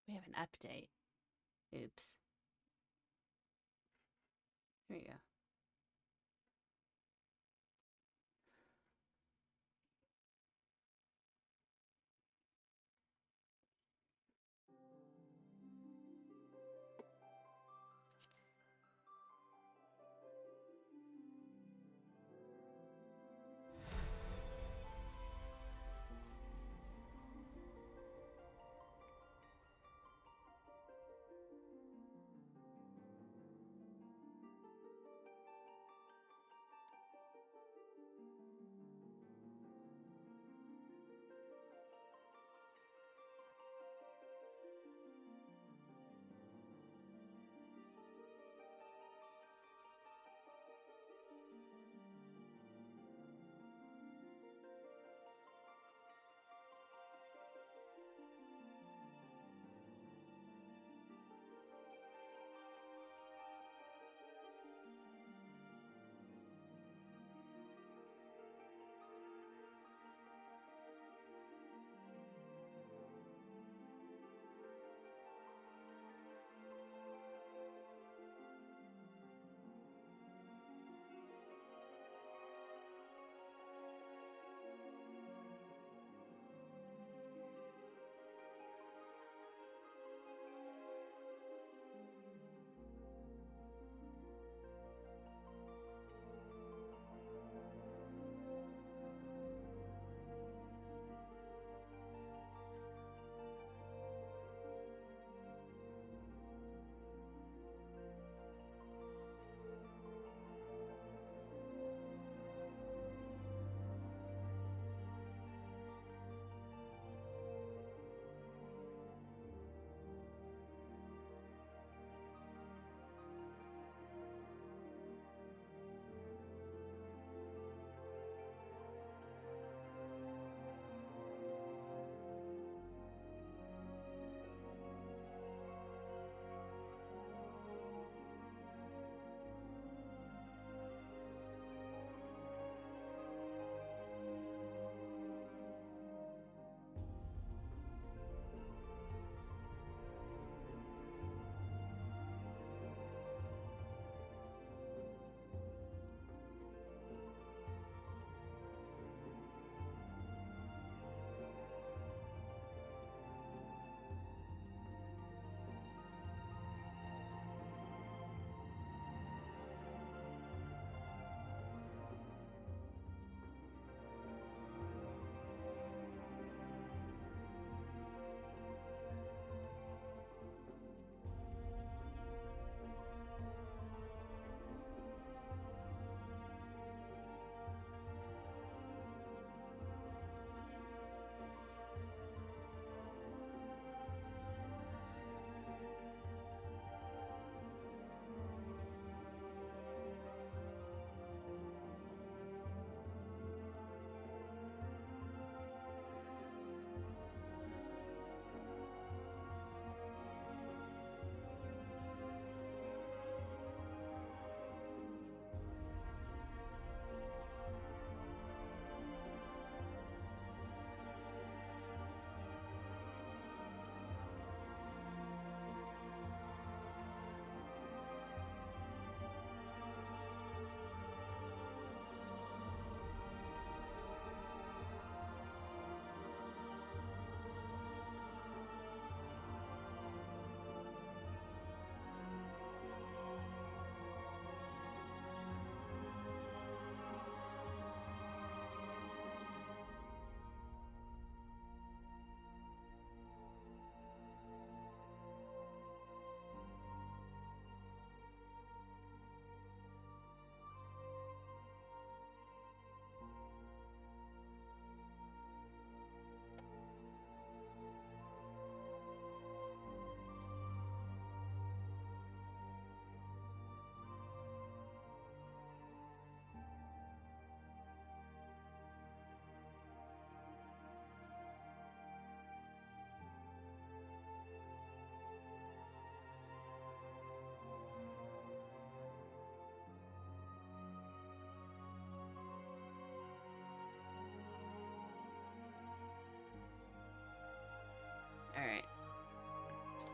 We have an update. Oops. Here you go.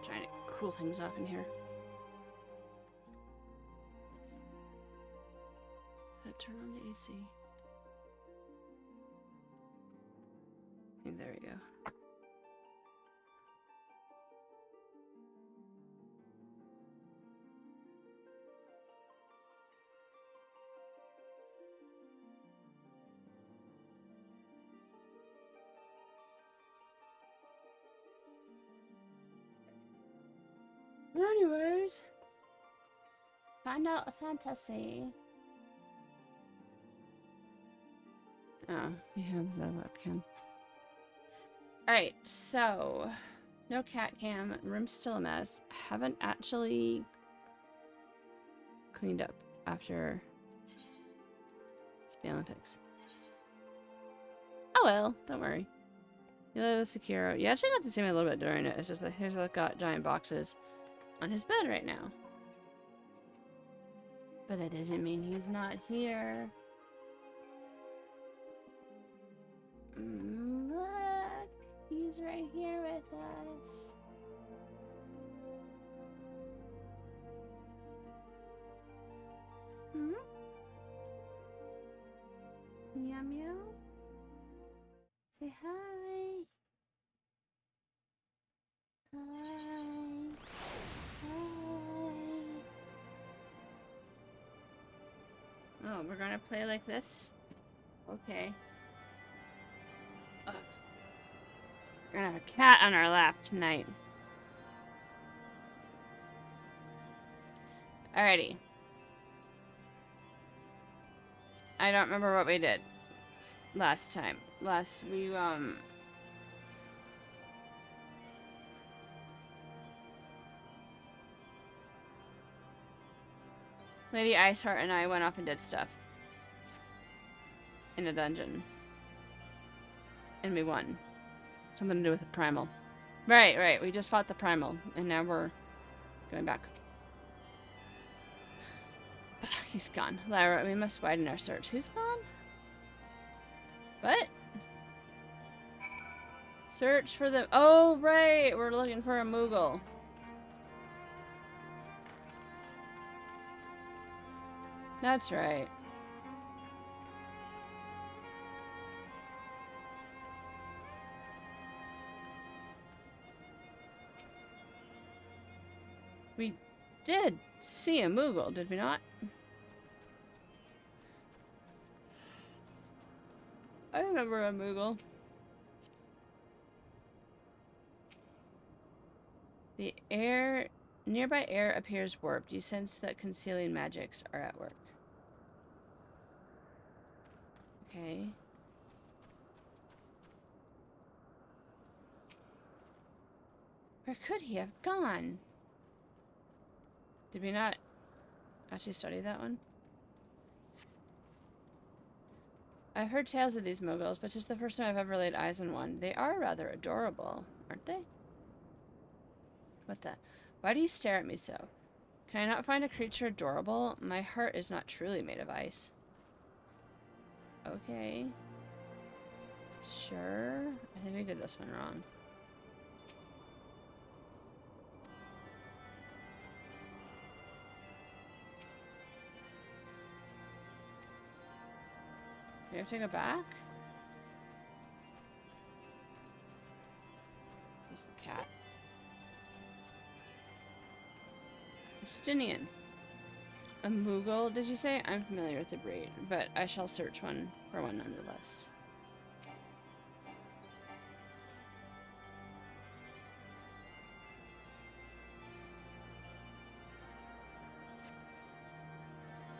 Trying to cool things off in here. Turn on the AC. There we go. Anyways, find out a fantasy. Oh, we have the webcam. Alright, so no cat cam, room's still a mess. Haven't actually cleaned up after the Olympics. Oh well, don't worry. You live with Sekiro. You actually got to see me a little bit during it. It's just that here's like got giant boxes on his bed right now. But that doesn't mean he's not here. Look, he's right here with us. Hmm? Meow meow. Say hi. Hi. Oh, we're gonna play like this? Okay. We're gonna have a cat on our lap tonight. Alrighty. I don't remember what we did last time. Lady Iceheart and I went off and did stuff. In a dungeon. And we won. Something to do with the primal. Right. We just fought the primal. And now we're going back. He's gone. Lyra, we must widen our search. Who's gone? What? Search for the... Oh, right. We're looking for a Moogle. That's right. We did see a Moogle, did we not? I remember a Moogle. The air... Nearby air appears warped. You sense that concealing magics are at work. Okay. Where could he have gone? Did we not actually study that one? I've heard tales of these Moogles, but it's the first time I've ever laid eyes on one. They are rather adorable, aren't they? What the? Why do you stare at me so? Can I not find a creature adorable? My heart is not truly made of ice. Okay. Sure. I think we did this one wrong. We have to go back? Here's the cat. Estinian. A Moogle, did you say? I'm familiar with the breed, but I shall search for one nonetheless.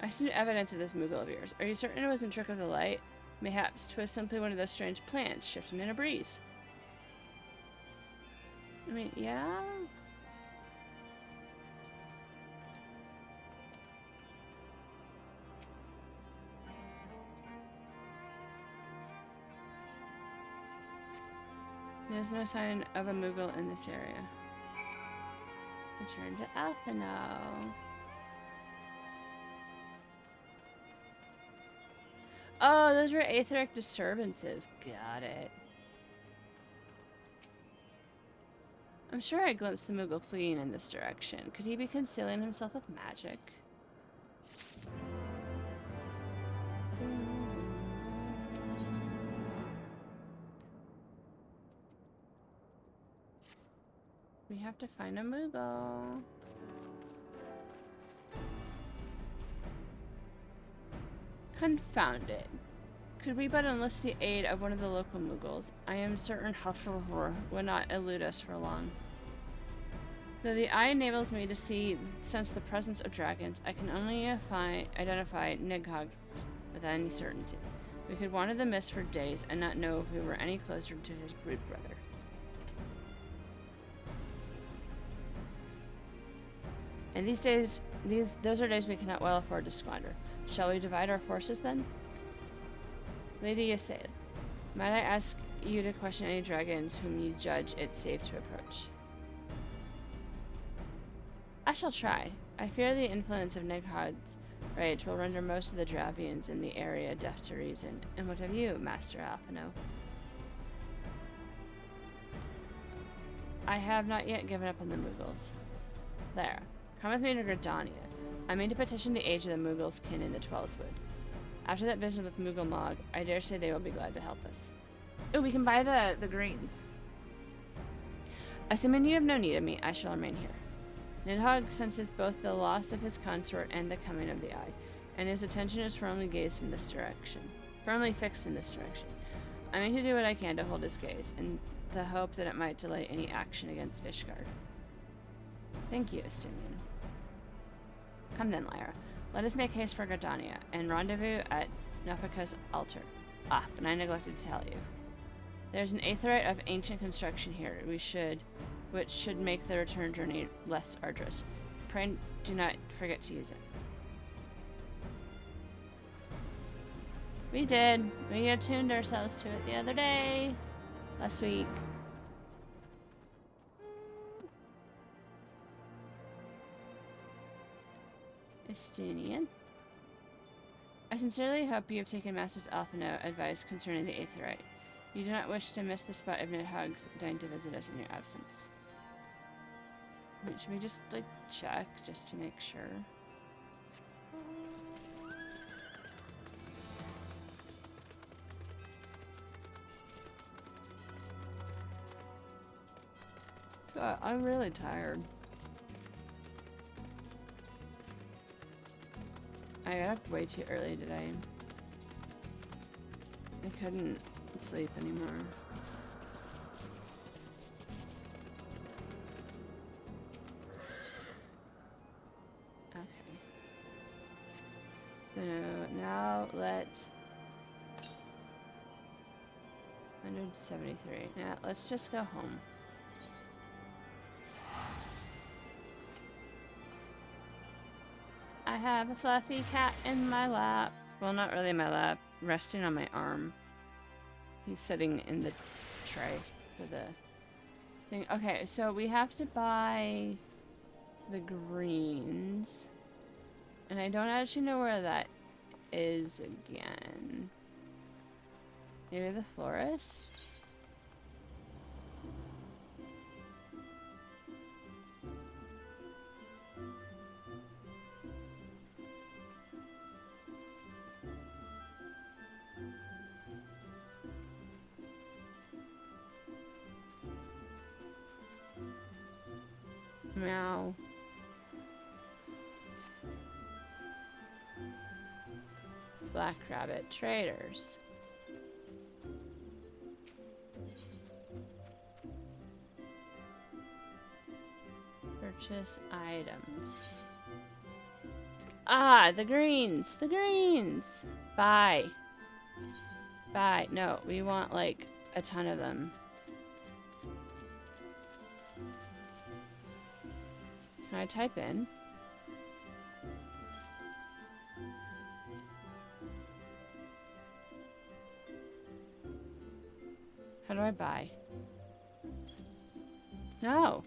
I see no evidence of this Moogle of yours. Are you certain it wasn't a trick of the light? Mayhaps 'twas simply one of those strange plants shifting in a breeze. I mean, yeah? There's no sign of a Moogle in this area. Return to Alphino. Oh, those were etheric disturbances. Got it. I'm sure I glimpsed the Moogle fleeing in this direction. Could he be concealing himself with magic? We have to find a Moogle. Confound it. Could we but enlist the aid of one of the local Moogles? I am certain Hafrur would not elude us for long. Though the eye enables me to sense the presence of dragons, I can only identify Nidhogg with any certainty. We could wander the mist for days and not know if we were any closer to his brood brother. And those are days we cannot well afford to squander. Shall we divide our forces then? Lady Ysayle, might I ask you to question any dragons whom you judge it safe to approach? I shall try. I fear the influence of Nidhogg's rage will render most of the Dravians in the area deaf to reason. And what of you, Master Alphino? I have not yet given up on the Moogles. There. Come with me to Gridania. I mean to petition the age of the Moogles' kin in the Twelveswood. After that business with Moogle Mog, I dare say they will be glad to help us. Oh, we can buy the greens. Assuming you have no need of me, I shall remain here. Nidhogg senses both the loss of his consort and the coming of the eye, and his attention is firmly fixed in this direction. I mean to do what I can to hold his gaze, in the hope that it might delay any action against Ishgard. Thank you, Estimian. Come then, Lyra. Let us make haste for Gridania, and rendezvous at Nafika's altar. Ah, but I neglected to tell you. There's an aetheryte of ancient construction here, which should make the return journey less arduous. Pray do not forget to use it. We did. We attuned ourselves to it the other day. Last week. Estinian. I sincerely hope you have taken Master's Alphino advice concerning the aetheryte. You do not wish to miss the spot of Nidhogg dying to visit us in your absence. Wait, should we just, like, check just to make sure? God, I'm really tired. I got up way too early today. I couldn't sleep anymore. Okay. So now let 173. Yeah, let's just go home. I have a fluffy cat in my lap. Well, not really in my lap. Resting on my arm. He's sitting in the tray for the thing. Okay, so we have to buy the greens. And I don't actually know where that is again. Maybe the florist? Meow. Black Rabbit Traders. Purchase items. Ah, the greens! The greens! Buy. Buy. No, we want like a ton of them. Can I type in? How do I buy? No.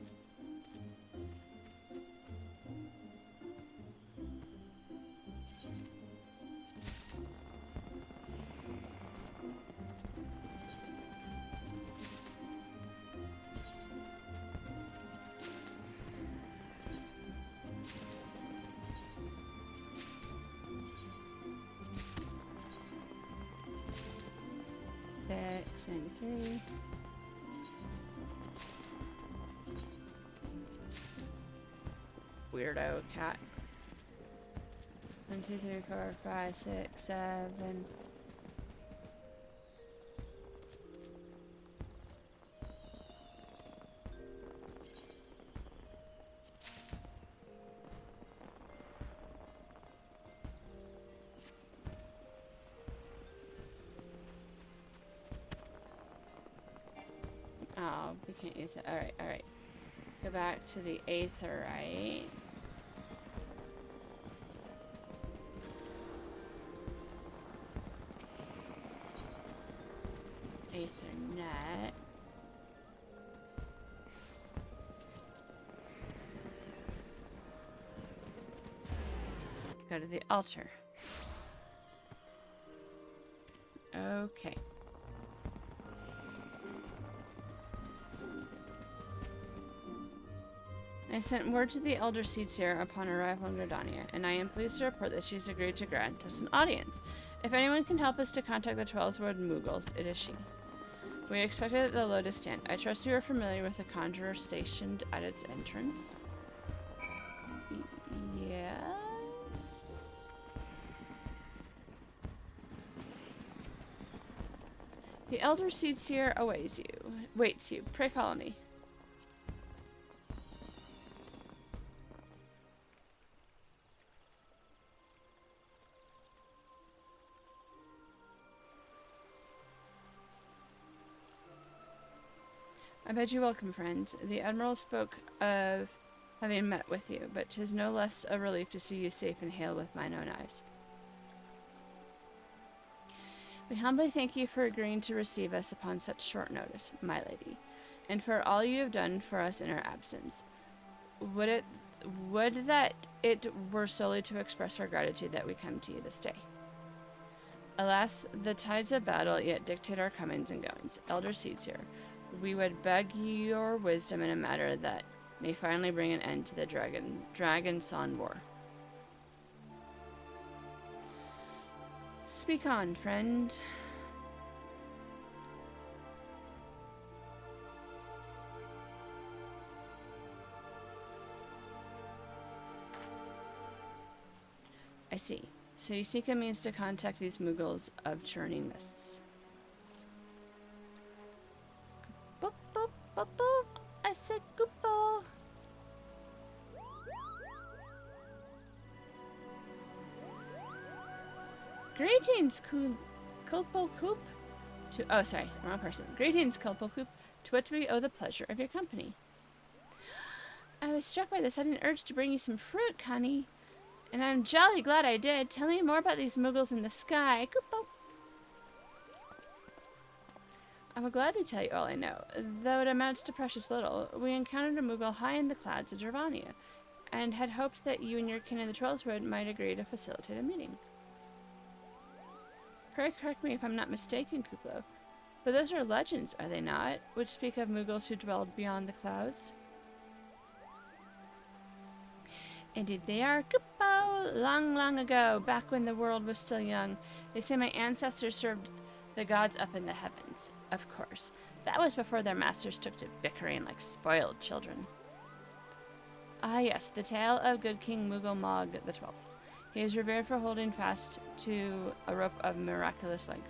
3. Weirdo cat. 1, 2, 3, 4, 5, 6, 7. Oh, we can't use it. Alright, alright. Go back to the aetherite. Aethernet. Go to the altar. Okay. I sent word to the Elder Seedseer upon arrival in Gridania, and I am pleased to report that she's agreed to grant us an audience. If anyone can help us to contact the 12 Sword Mughals, it is she. We expected at the Lotus Stand. I trust you are familiar with the conjurer stationed at its entrance. Yes. The Elder Seedseer awaits you. Pray follow me. I bid you welcome, friends. The Admiral spoke of having met with you, but 'tis no less a relief to see you safe and hail with mine own eyes. We humbly thank you for agreeing to receive us upon such short notice, my lady, and for all you have done for us in our absence. Would that it were solely to express our gratitude that we come to you this day. Alas, the tides of battle yet dictate our comings and goings. Elder Seedseer, we would beg your wisdom in a matter that may finally bring an end to the Dragon-Son War. Speak on, friend. I see. So you seek a means to contact these Mughals of churning mists. Boop, boop, boop, boop. I said goopo. Greetings, Kulpo Coop. Oh, sorry, wrong person. Greetings, Kulpo Coop. To what do we owe the pleasure of your company? I was struck by the sudden urge to bring you some fruit, Connie. And I'm jolly glad I did. Tell me more about these Mughals in the sky. Goopo. I will gladly tell you all I know, though it amounts to precious little. We encountered a Mughal high in the clouds of Dravania, and had hoped that you and your kin in the Trolls Road might agree to facilitate a meeting. Pray correct me if I'm not mistaken, Kuplo, but those are legends, are they not, which speak of Mughals who dwelled beyond the clouds? Indeed they are, Kupo. Long, long ago, back when the world was still young, they say my ancestors served the gods up in the heavens. Of course, that was before their masters took to bickering like spoiled children. Ah yes, the tale of good King Mughal Mog the 12th. He is revered for holding fast to a rope of miraculous length,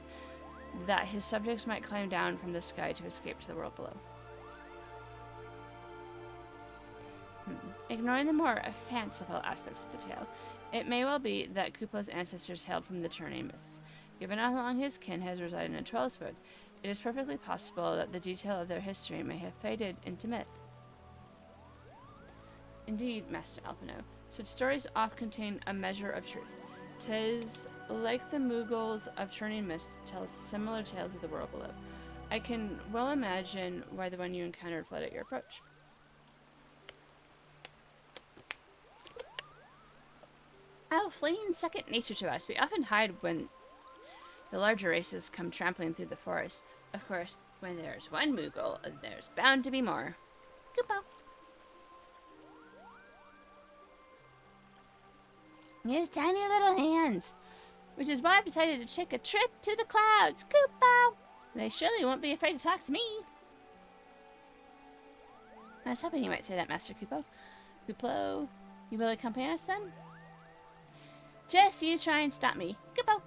that his subjects might climb down from the sky to escape to the world below. Ignoring the more fanciful aspects of the tale, it may well be that Kupla's ancestors hailed from the churning mists. Given how long his kin has resided in Trollswood, it is perfectly possible that the detail of their history may have faded into myth. Indeed, Master Alpino, such stories oft contain a measure of truth. 'Tis like the Mughals of churning mists tell similar tales of the world below. I can well imagine why the one you encountered fled at your approach. Oh, fleeing's second nature to us. We often hide when the larger races come trampling through the forest. Of course, when there's one Mughal, there's bound to be more. Goodbye. His tiny little hands. Which is why I've decided to take a trip to the clouds. Koopa! They surely won't be afraid to talk to me. I was hoping you might say that, Master Kupo. Kuplo, you will accompany us then? Just you try and stop me. Kupo!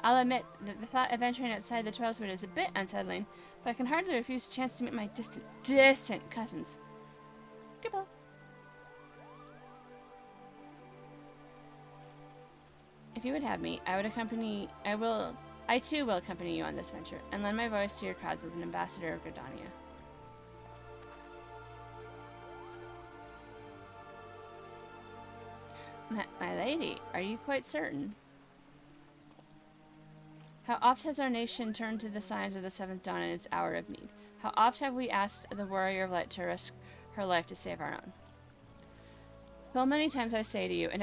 I'll admit that the thought of venturing outside the Trailswood is a bit unsettling, but I can hardly refuse a chance to meet my distant cousins. Kupo! If you would have me, I too will accompany you on this venture, and lend my voice to your cause as an ambassador of Gridania. My lady, are you quite certain? How oft has our nation turned to the signs of the seventh dawn in its hour of need? How oft have we asked the warrior of light to risk her life to save our own? Full many times I say to you, and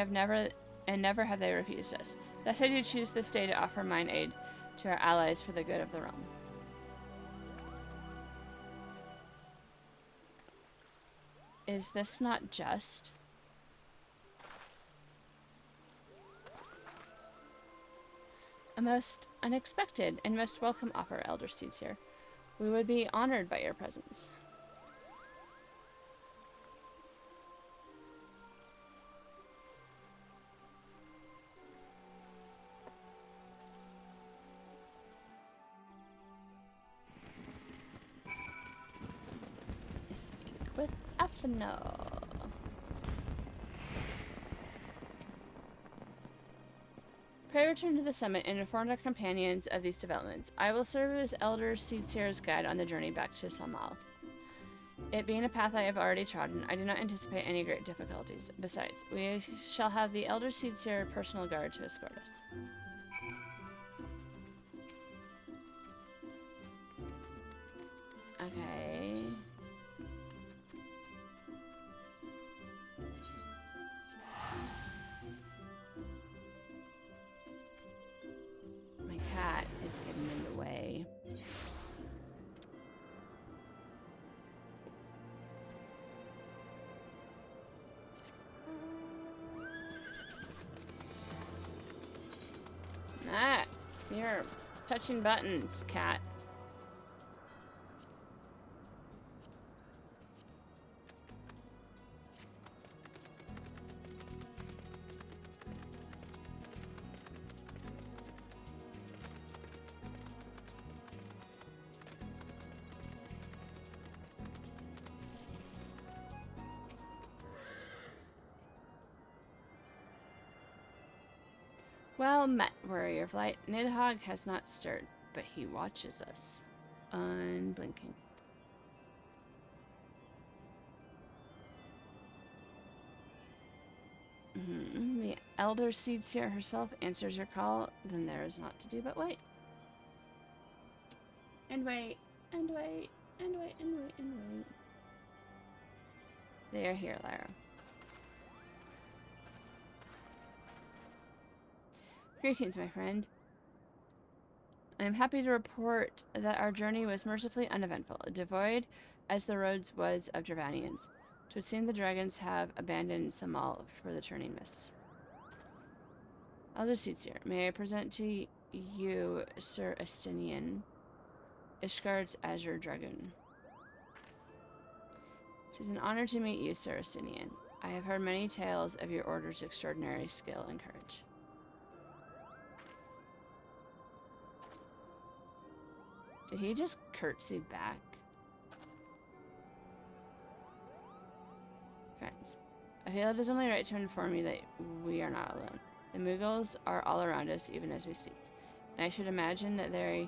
never have they refused us. Thus I do choose this day to offer mine aid to our allies for the good of the realm. Is this not just? A most unexpected and most welcome offer, Elder Seedseer. We would be honored by your presence. Speak with Athena. Pray return to the summit and inform our companions of these developments. I will serve as Elder Seedseer's guide on the journey back to Salmal. It being a path I have already trodden, I do not anticipate any great difficulties. Besides, we shall have the Elder Seedseer personal guard to escort us. Okay. My cat is getting in the way. Ah, you're touching buttons, cat. Well met, warrior of light. Nidhogg has not stirred, but he watches us, unblinking. The Elder Seedseer herself answers your call, then there is naught to do but wait. And wait, and wait, and wait, and wait, and wait. They are here, Lyra. Greetings, my friend. I am happy to report that our journey was mercifully uneventful, devoid as the roads was of Dravanians. It would seem the dragons have abandoned Samal for the turning mists. Elder Seedseer, may I present to you Sir Estinian, Ishgard's Azure Dragoon. It is an honor to meet you, Sir Estinian. I have heard many tales of your order's extraordinary skill and courage. Did he just curtsy back? Friends, I feel it is only right to inform you that we are not alone. The Mughals are all around us, even as we speak. And I should imagine that they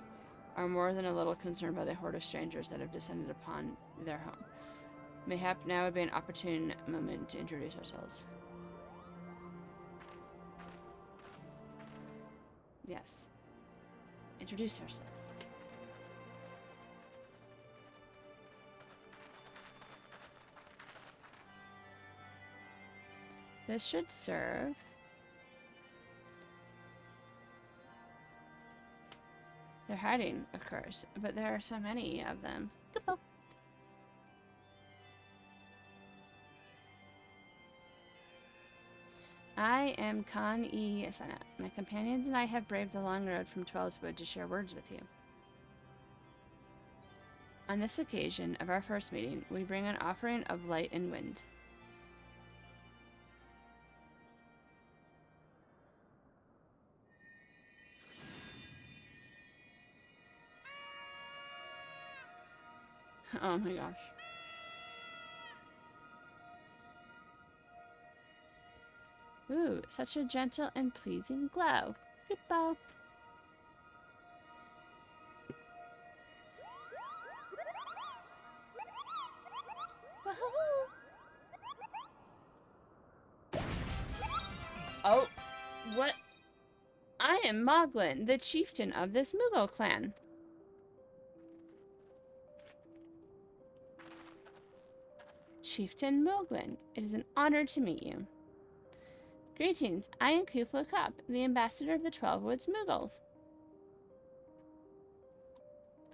are more than a little concerned by the horde of strangers that have descended upon their home. Mayhap now would be an opportune moment to introduce ourselves. Yes. Introduce ourselves. This should serve. They're hiding, of course, but there are so many of them. Goodbye. I am Khan E. Asana. My companions and I have braved the long road from Tweleswood to share words with you. On this occasion of our first meeting, we bring an offering of light and wind. Oh my gosh. Ooh, such a gentle and pleasing glow. Goodbye. Oh, what? I am Moglin, the chieftain of this Moogle clan. Chieftain Moglin, it is an honor to meet you. Greetings, I am Kufla Cup, the ambassador of the 12 Woods Moogles.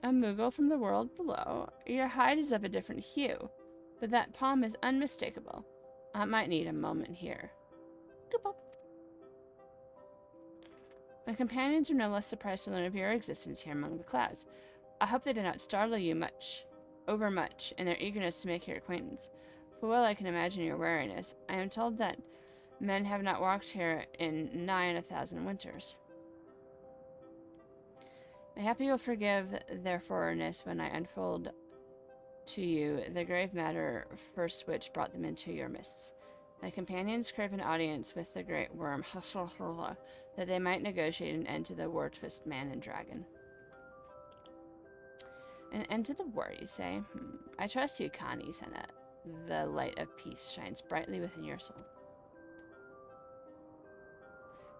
A Moogle from the world below. Your hide is of a different hue, but that palm is unmistakable. I might need a moment here. Goodbye. My companions are no less surprised to learn of your existence here among the clouds. I hope they did not startle you overmuch in their eagerness to make your acquaintance. For well I can imagine your wariness, I am told that men have not walked here in nigh 1,000 winters. Mayhap you will forgive their forwardness when I unfold to you the grave matter first which brought them into your midst. My companions crave an audience with the great worm, that they might negotiate an end to the war-twist man and dragon. An end to the war, you say? I trust you, Connie, Senna. The light of peace shines brightly within your soul.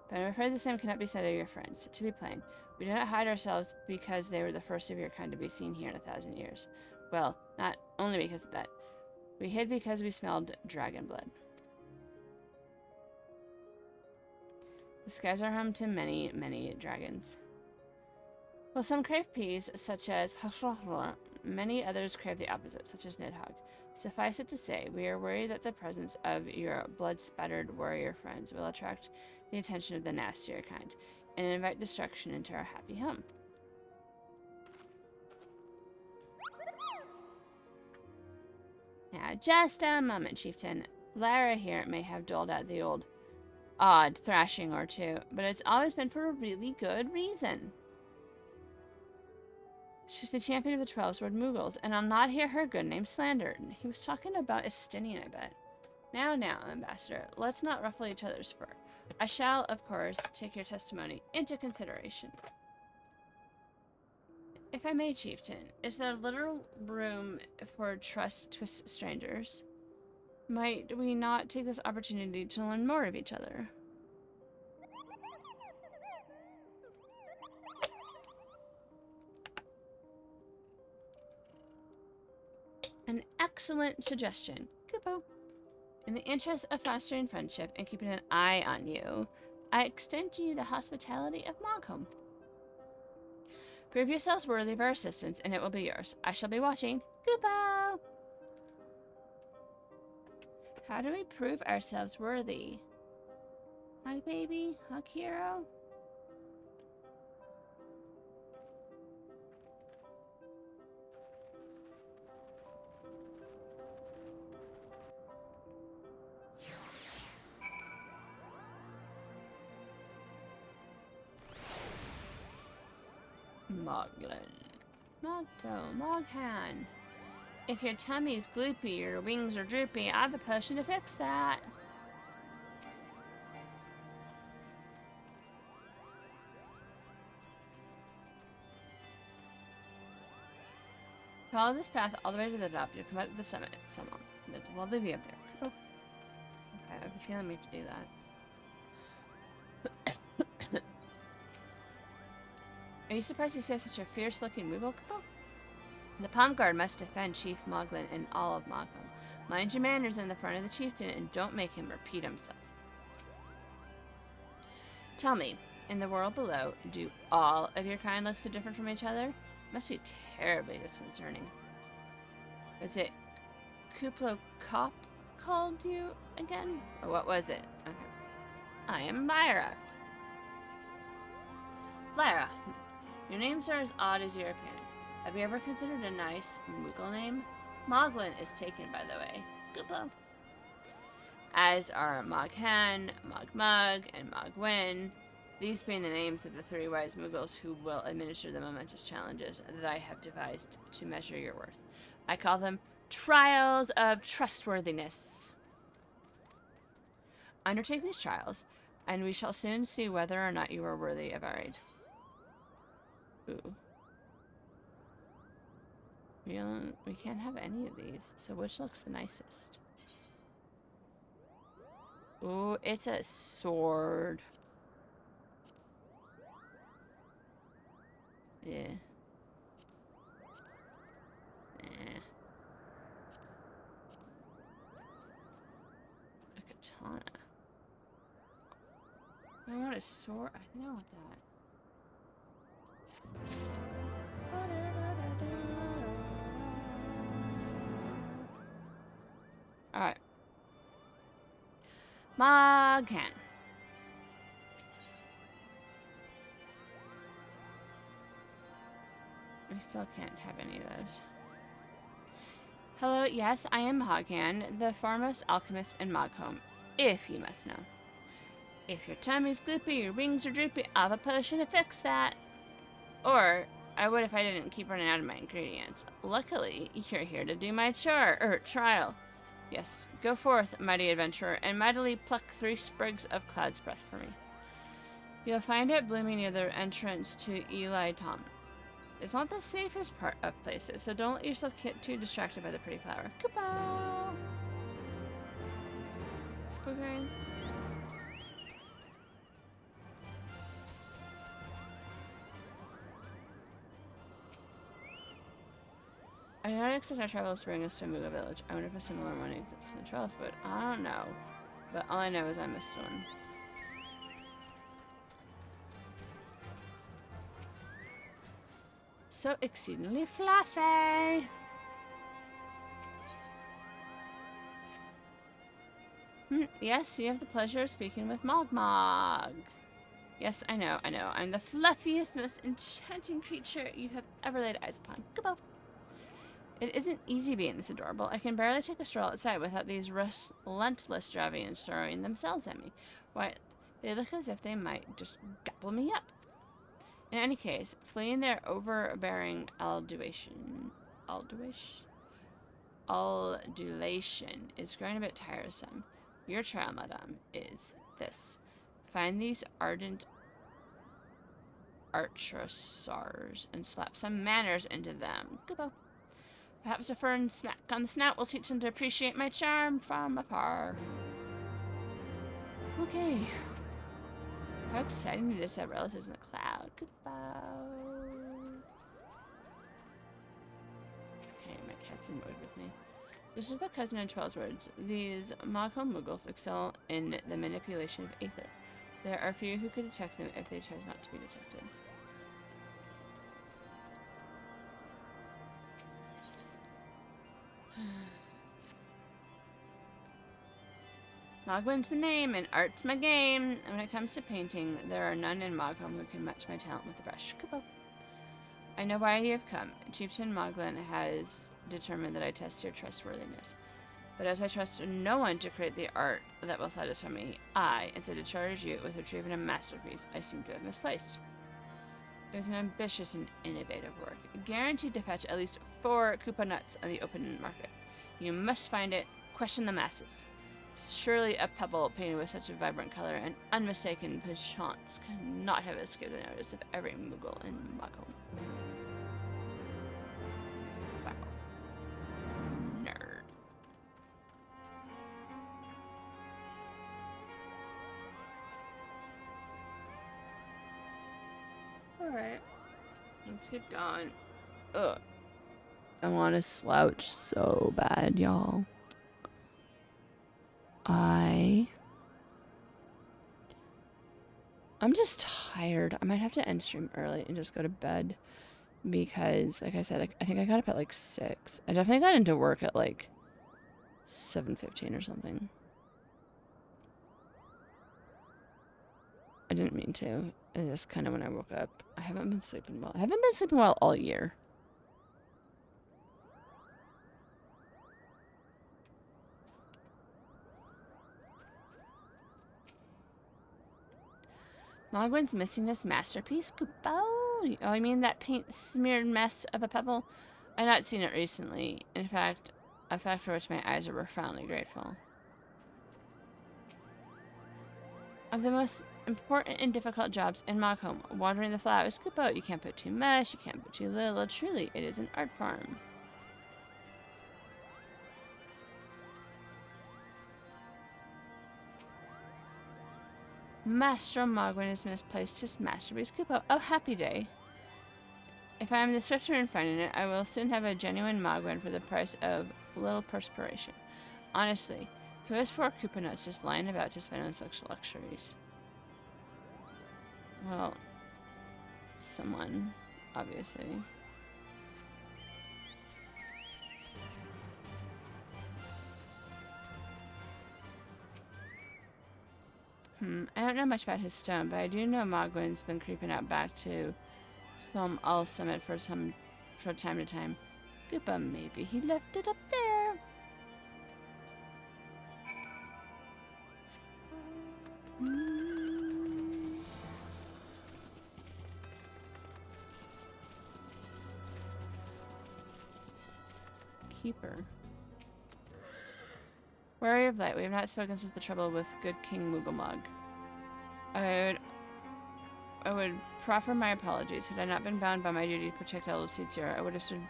But I'm afraid the same cannot be said of your friends. To be plain, we do not hide ourselves because they were the first of your kind to be seen here in 1,000 years. Well, not only because of that. We hid because we smelled dragon blood. The skies are home to many, many dragons. Well, some crave peace, such as many others crave the opposite, such as Nidhogg. Suffice it to say, we are worried that the presence of your blood-spattered warrior friends will attract the attention of the nastier kind, and invite destruction into our happy home. Now, just a moment, Chieftain. Lara here may have doled out the odd thrashing or two, but it's always been for a really good reason. She's the champion of the 12 Sword Moogles, and I'll not hear her good name slandered. He was talking about Estinian, I bet. Now, Ambassador, let's not ruffle each other's fur. I shall, of course, take your testimony into consideration. If I may, Chieftain, is there little room for twist strangers? Might we not take this opportunity to learn more of each other? An excellent suggestion. Goodbye. In the interest of fostering friendship and keeping an eye on you, I extend to you the hospitality of Mogholm. Prove yourselves worthy of our assistance, and it will be yours. I shall be watching. Goodbye. How do we prove ourselves worthy? Hi, baby. Hug hero. Moglin. Moghan. If your tummy's gloopy or your wings are droopy, I have a potion to fix that. Follow this path all the way to the top. You'll come out to the summit. There's a lovely view up there. Oh. Okay, I have a feeling we have to do that. Are you surprised to see such a fierce-looking Moogle? The palm guard must defend Chief Moglin and all of Mogholm. Mind your manners in the front of the chieftain and don't make him repeat himself. Tell me, in the world below, do all of your kind look so different from each other? Must be terribly disconcerting. Was it Kuplo Kop called you again? Or what was it? Okay. I am Lyra. Lyra. Your names are as odd as your appearance. Have you ever considered a nice Moogle name? Moglin is taken, by the way. Goodbye. As are Moghan, Mogmug, and Mogwyn. These being the names of the 3 wise Moogles who will administer the momentous challenges that I have devised to measure your worth. I call them Trials of Trustworthiness. Undertake these trials, and we shall soon see whether or not you are worthy of our aid. Ooh. We can't have any of these, so which looks the nicest? Ooh, it's a sword. Yeah. Eh. A katana. I want a sword. I think I want that. Alright. Moghan. We still can't have any of those. Hello, yes, I am Moghan, the foremost alchemist in Mogholm, if you must know. If your tummy's gloopy, your rings are droopy, I have a potion to fix that. Or, I would if I didn't keep running out of my ingredients. Luckily, you're here to do my trial. Yes, go forth, mighty adventurer, and mightily pluck 3 sprigs of cloud's breath for me. You'll find it blooming near the entrance to Eli Tom. It's not the safest part of places, so don't let yourself get too distracted by the pretty flower. Goodbye! Okay. I don't expect our travels to bring us to a Moogle village. I wonder if a similar one exists in the Trellis, but I don't know. But all I know is I missed one. So exceedingly fluffy! Yes, you have the pleasure of speaking with Mogmog. Yes, I know. I'm the fluffiest, most enchanting creature you have ever laid eyes upon. Goodbye. It isn't easy being this adorable. I can barely take a stroll outside without these relentless Dravians throwing themselves at me. Why, they look as if they might just gobble me up. In any case, fleeing their overbearing adulation is growing a bit tiresome. Your trial, madame, is this. Find these ardent archosaurs and slap some manners into them. Goodbye. Perhaps a firm smack on the snout will teach them to appreciate my charm from afar. Okay. How exciting to just have relatives in the cloud. Goodbye. Okay, my cat's in mood with me. This is their cousin in 12's words. These Mogholm Moogles excel in the manipulation of aether. There are few who could detect them if they chose not to be detected. Mogwyn's the name, and art's my game. And when it comes to painting, there are none in Mogholm who can match my talent with the brush. Goodbye. I know why you have come. Chieftain Moglin has determined that I test your trustworthiness. But as I trust no one to create the art that will satisfy me, I, instead of charge you with retrieving a masterpiece I seem to have misplaced. It was an ambitious and innovative work, guaranteed to fetch at least 4 Koopa nuts on the open market. You must find it, question the masses. Surely a pebble painted with such a vibrant color and unmistaken penchants cannot have escaped the notice of every Moogle in Mogholm. Wow. Nerd. Alright. Let's get going. Ugh. I want to slouch so bad, y'all. I'm just tired. I might have to end stream early and just go to bed because, like I said, I think I got up at like 6. I definitely got into work at like 7:15 or something. I didn't mean to. It's just kind of when I woke up. I haven't been sleeping well. I haven't been sleeping well all year. Mogwin's missing his masterpiece, Kupo. Oh, you mean that paint-smeared mess of a pebble? I've not seen it recently. In fact, a fact for which my eyes are profoundly grateful. Of the most important and difficult jobs in Mogholm, watering the flowers, Kupo. You can't put too much, you can't put too little. Truly, it is an art form. Master Mogwin has misplaced his masterpiece, Kupo. Oh, happy day. If I am the swifter in finding it, I will soon have a genuine Mogwin for the price of little perspiration. Honestly, who has 4 Koopa nuts just lying about to spend on such luxuries? Well, someone, obviously. I don't know much about his stone, but I do know Mogwin's been creeping out back to some All Summit for time to time. Koopa, maybe he left it up there. Keeper. Warrior of Light, we have not spoken since the trouble with good King Moogalmog. I would proffer my apologies. Had I not been bound by my duty to protect Elder Seed Zero, I would have stood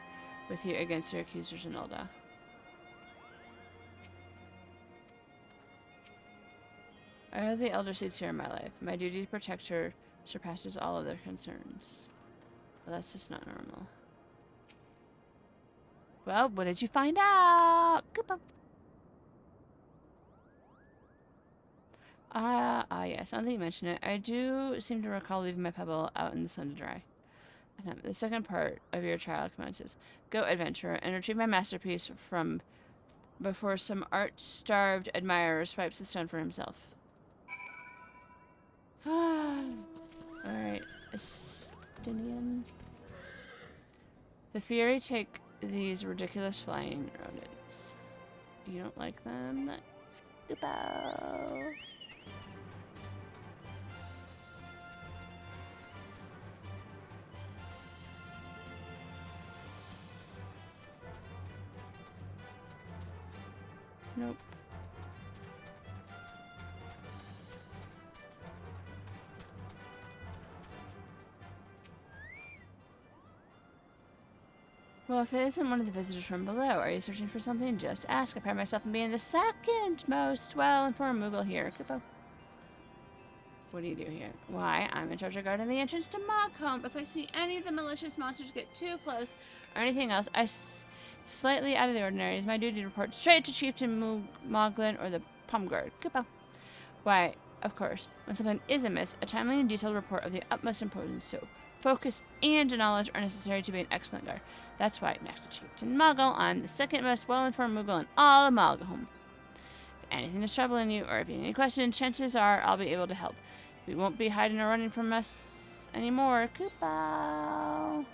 with you against your accusers in Ul'dah. I owe the Elder Seed Zero my life. My duty to protect her surpasses all other concerns. Well, that's just not normal. Well, what did you find out? Goodbye. Yes, now that you mention it, I do seem to recall leaving my pebble out in the sun to dry. The second part of your trial commences. Go, adventurer, and retrieve my masterpiece from before some art-starved admirer swipes the stone for himself. Alright, Estinian. The Fury take these ridiculous flying rodents. You don't like them? Goodbye. Nope. Well, if it isn't one of the visitors from below, are you searching for something? Just ask. I pride myself on being the second most well-informed Moogle here. Kupo. What do you do here? Why, I'm in charge of guarding the entrance to Mogholm. If I see any of the malicious monsters get too close or anything else, slightly out of the ordinary, it's my duty to report straight to Chieftain Moglin or the Palm Guard. Kupo. Why, of course, when something is amiss, a timely and detailed report of the utmost importance, so focus and knowledge are necessary to be an excellent guard. That's why, next to Chieftain Mogul, I'm the second most well-informed Moogle in all of Mogholm. If anything is troubling you, or if you have any questions, chances are I'll be able to help. We won't be hiding or running from us anymore. Kupo.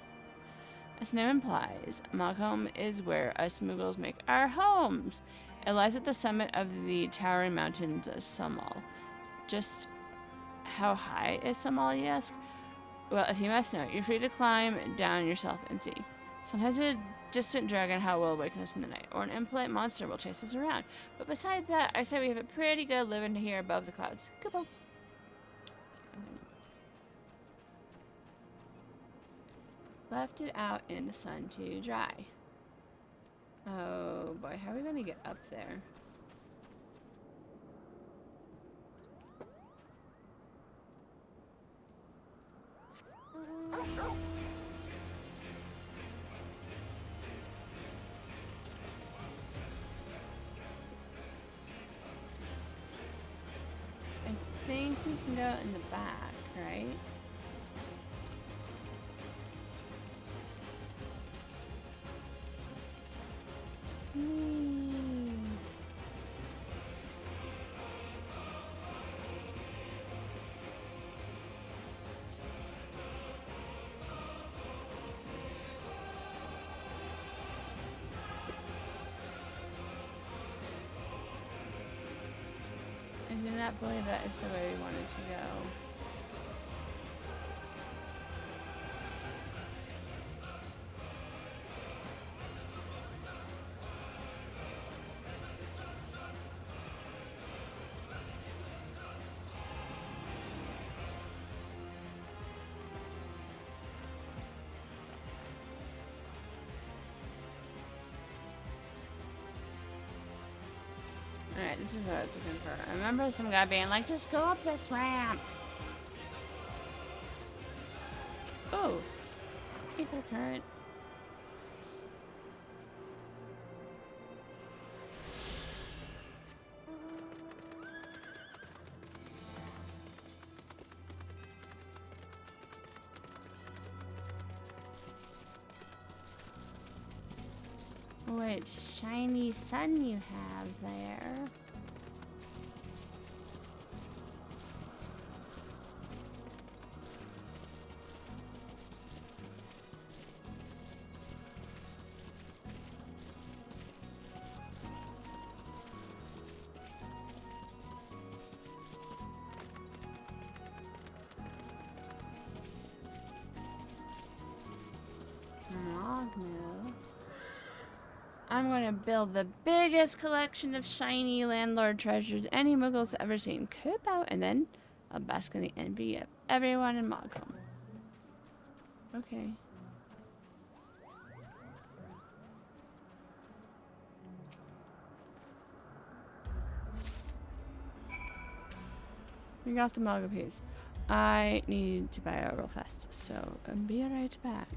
As the name implies, Mogholm is where us Moogles make our homes. It lies at the summit of the towering mountains of Sumal. Just how high is Sumal, you ask? Well, if you must know, you're free to climb down yourself and see. Sometimes a distant dragon howl will awaken us in the night, or an impolite monster will chase us around. But besides that, I say we have it pretty good living here above the clouds. Goodbye. Left it out in the sun to dry. Oh boy, how are we going to get up there? I think we can go in the back, right? I do not believe that is the way we wanted to go. Alright, this is what I was looking for. I remember some guy being like, just go up this ramp. Oh, ether current. Which shiny sun you have there. I'm going to build the biggest collection of shiny landlord treasures any Muggle's ever seen. Coop out, and then I'll bask in the envy of everyone in Mogholm. Okay. We got the Muggle piece. I need to buy out real fast, so I'll be right back.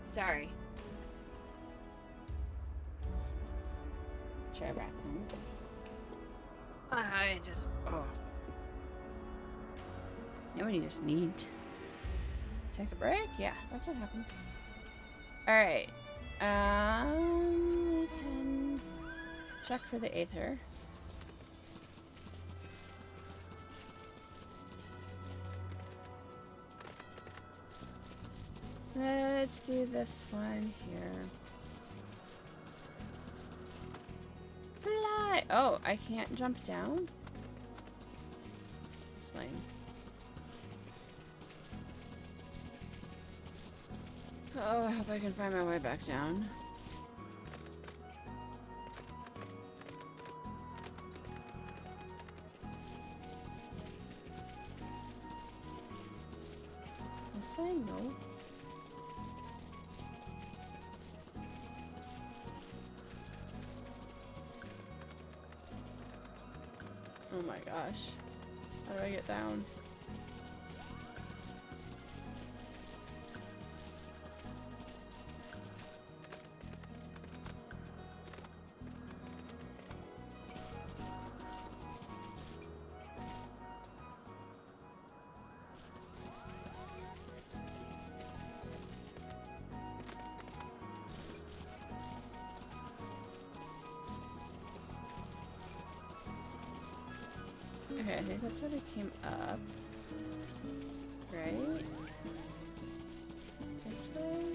Sorry. Chair back. I just. Oh. You know when you just need to take a break? Yeah, that's what happened. Alright. We can check for the Aether. Let's do this one here. Fly! Oh, I can't jump down? It's lame. Oh, I hope I can find my way back down. This way? No. Oh my gosh. How do I get down? Okay, I think that's how they came up. Right? This way?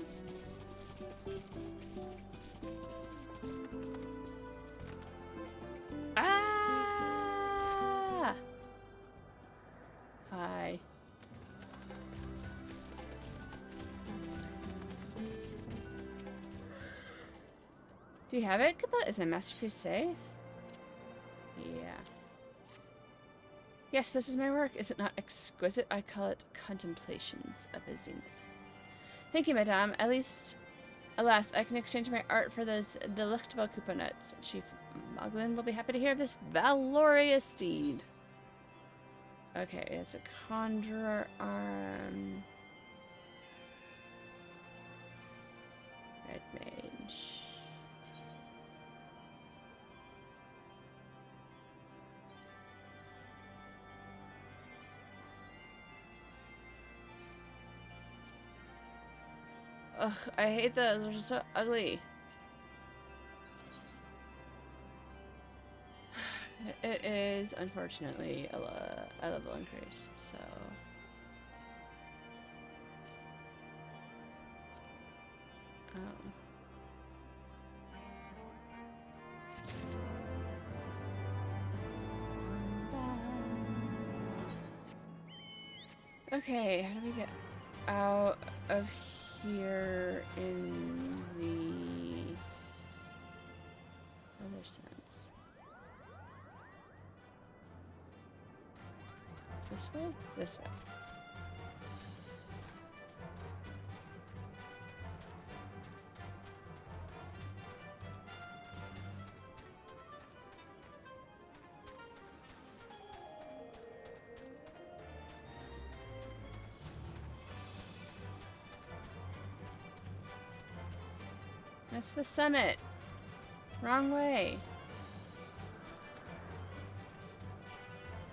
Ah! Hi. Do you have it, Kappa? Is my masterpiece safe? Yeah. Yes, this is my work. Is it not exquisite? I call it contemplations of a zenith. Thank you, madame. At least, alas, I can exchange my art for those delectable couponettes. Chief Moglin will be happy to hear of this valorous deed. Okay, it's a conjurer arm. Red mage. Ugh, I hate those. They're just so ugly. It is, unfortunately, a level increase, so... Okay, how do we get out of here in the other sense? This way? This way. That's the summit. Wrong way.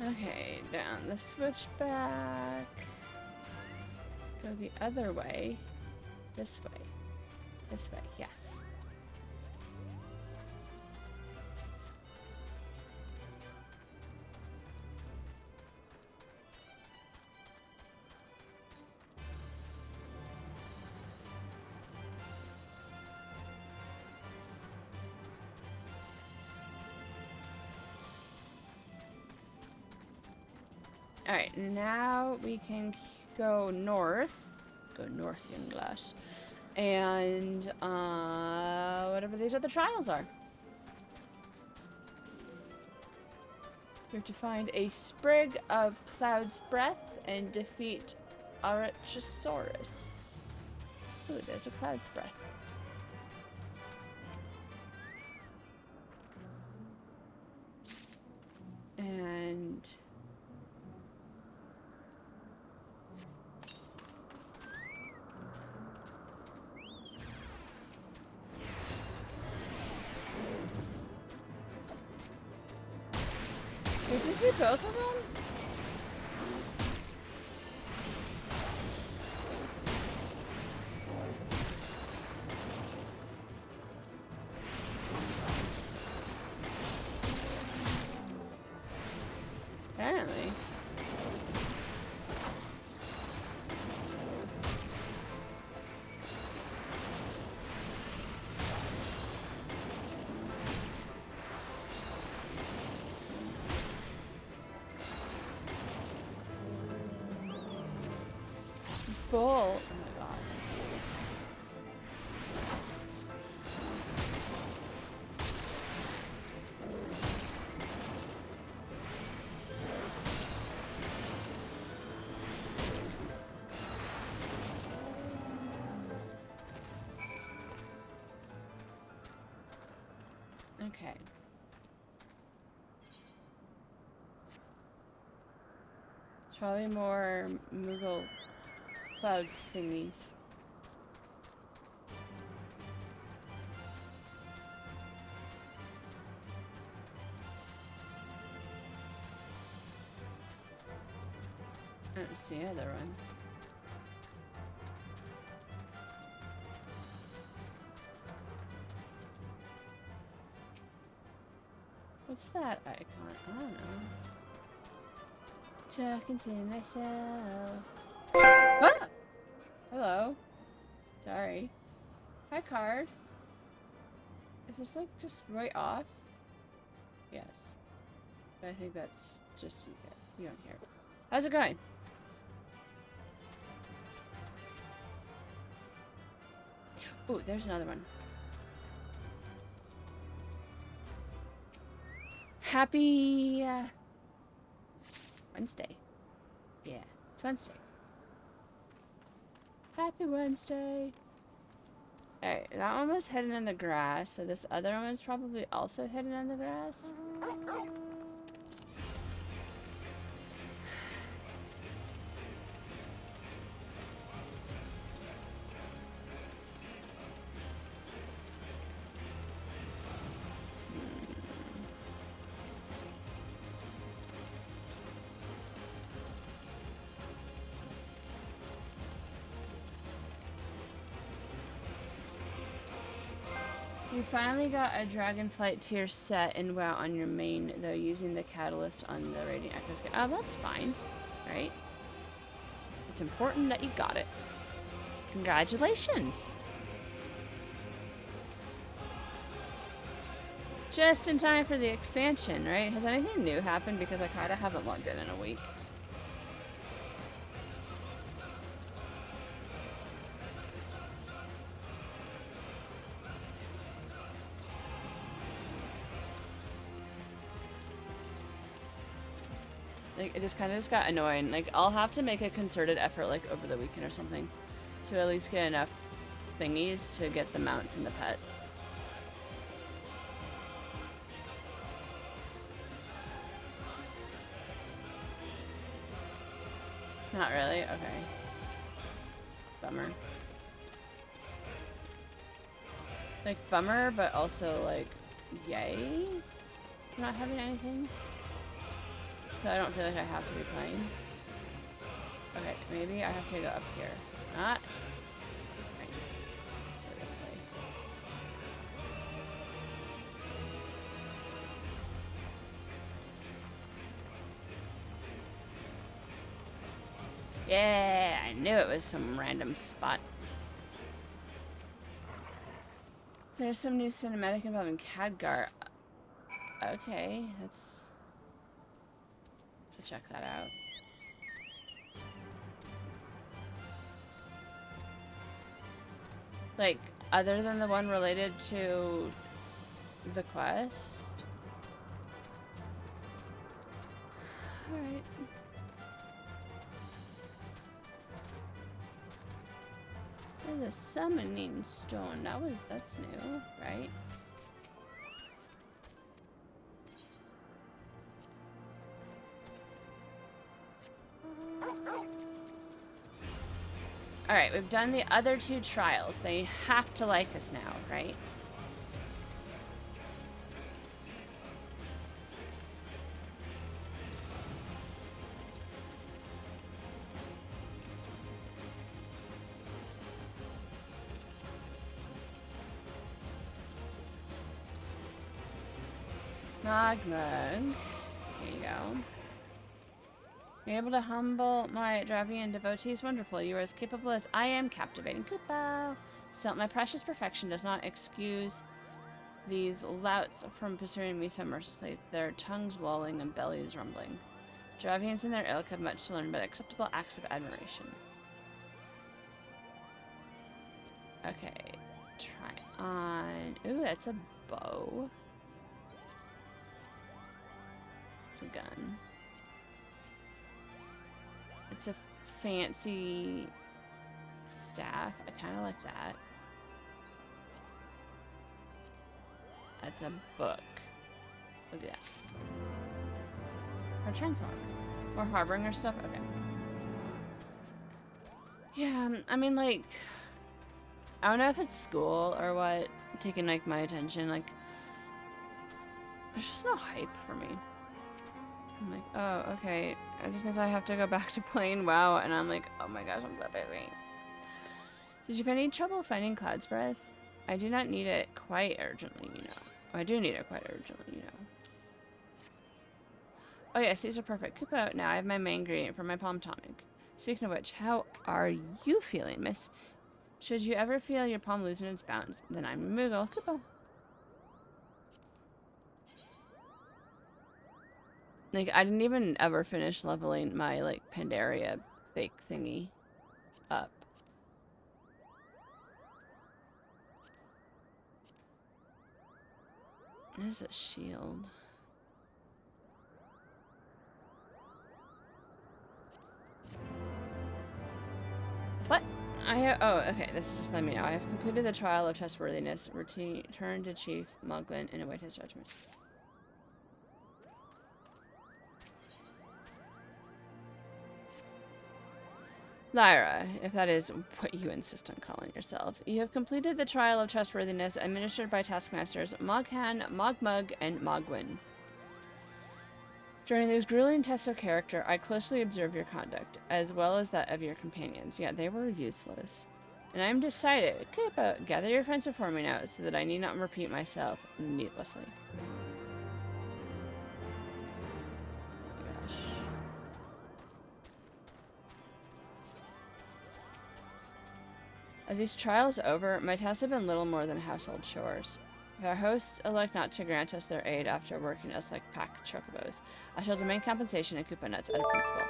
Okay, down the switchback. Go the other way. This way. This way, yes. Alright, now we can go north. Go north, young glass. And, whatever these other trials are. You're to find a sprig of Cloud's Breath and defeat Arachosaurus. Ooh, there's a Cloud's Breath. And... we both of them? Apparently. Bull. Oh my god. Okay. There's probably more Moogle cloud thingies. I don't see other ones. What's that icon? I don't know. Talking to myself. Ah! Hello. Sorry. Hi, card. Is this like just right off? Yes. But I think that's just you guys. You don't hear it. How's it going? Ooh, there's another one. Happy Wednesday. Yeah, it's Wednesday. Happy Wednesday. Alright, that one was hidden in the grass, so this other one is probably also hidden in the grass. You finally got a Dragonflight tier set in WoW on your main, though, using the catalyst on the Radiant Echoes. Oh, that's fine, right? It's important that you got it. Congratulations! Just in time for the expansion, right? Has anything new happened? Because I kind of haven't logged in a week. Like, it just kind of just got annoying. Like, I'll have to make a concerted effort, like, over the weekend or something to at least get enough thingies to get the mounts and the pets. Not really? Okay. Bummer. Like, bummer, but also, like, yay for not having anything. So I don't feel like I have to be playing. Okay, maybe I have to go up here. Not. Right. Go this way. Yeah, I knew it was some random spot. There's some new cinematic involving Khadgar. Okay, that's... check that out. Like, other than the one related to the quest? Alright. There's a summoning stone. That's new, right? Alright, we've done the other two trials. They have to like us now, right? Mogmug. Here you go. You're able to humble my Dravian devotees. Wonderful. You are as capable as I am. Captivating. Koopa. Still, my precious perfection does not excuse these louts from pursuing me so mercilessly, their tongues lolling and bellies rumbling. Dravians and their ilk have much to learn about acceptable acts of admiration. Okay. Try on. Ooh, that's a bow. It's a gun. It's a fancy staff. I kind of like that. That's a book. Look at that. Or transform. Or harboring or stuff. Okay. Yeah, I mean, like, I don't know if it's school or what taking, like, my attention. Like, there's just no hype for me. I'm like, oh, okay. This means I have to go back to playing WoW, and I'm like, oh my gosh, I'm so busy. Did you have any trouble finding Cloud's Breath? I do not need it quite urgently, you know. I do need it quite urgently, you know. Oh yes, these are perfect. Koopa, now I have my main ingredient for my palm tonic. Speaking of which, how are you feeling, miss? Should you ever feel your palm losing its bounds, then I'm your Moogle. Koopa. Like, I didn't even ever finish leveling my, like, Pandaria fake thingy up. This is a shield. What? Oh, okay, this is just letting me know. I have completed the trial of trustworthiness. Return to Chief Muglin and await his judgment. Lyra, if that is what you insist on calling yourself, you have completed the trial of trustworthiness administered by taskmasters Moghan, Mogmug, and Mogwin. During these grueling tests of character, I closely observed your conduct, as well as that of your companions, yet they were useless. And I am decided. Koopa, gather your friends before me now, so that I need not repeat myself needlessly. Are these trials over? My tasks have been little more than household chores. If our hosts elect not to grant us their aid after working us like pack chocobos, I shall demand compensation and Koopa nuts out of principle.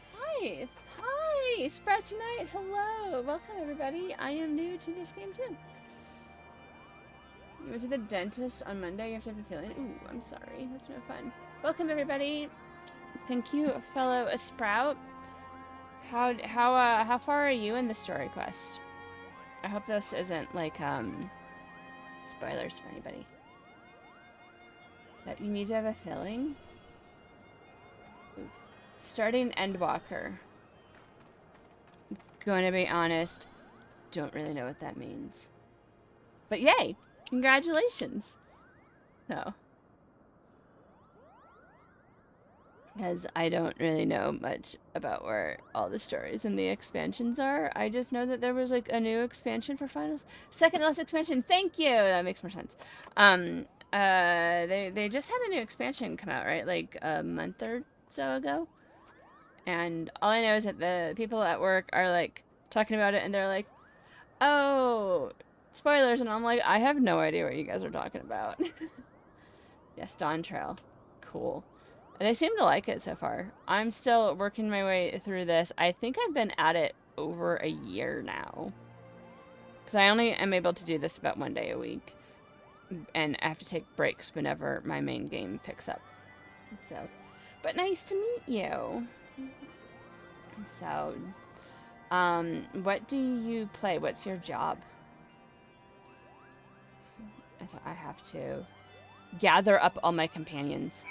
Scythe! Hi! Sprout Unite! Hello! Welcome, everybody. I am new to this game, too. You went to the dentist on Monday. You have to have a feeling. Ooh, I'm sorry. That's no fun. Welcome, everybody. Thank you, fellow Sprout. How far are you in the story quest? I hope this isn't like spoilers for anybody. That you need to have a filling. Oof. Starting Endwalker. Going to be honest, don't really know what that means. But yay! Congratulations! No. Because I don't really know much about where all the stories and the expansions are. I just know that there was like a new expansion for finals. Second last expansion. Thank you. That makes more sense. They just had a new expansion come out, right? Like a month or so ago. And all I know is that the people at work are like talking about it, and they're like, "Oh, spoilers!" And I'm like, I have no idea what you guys are talking about. Yes, Dawn Trail. Cool. And they seem to like it so far. I'm still working my way through this. I think I've been at it over a year now. Because I only am able to do this about one day a week. And I have to take breaks whenever my main game picks up. So, but nice to meet you. So, what do you play? What's your job? I thought I have to gather up all my companions.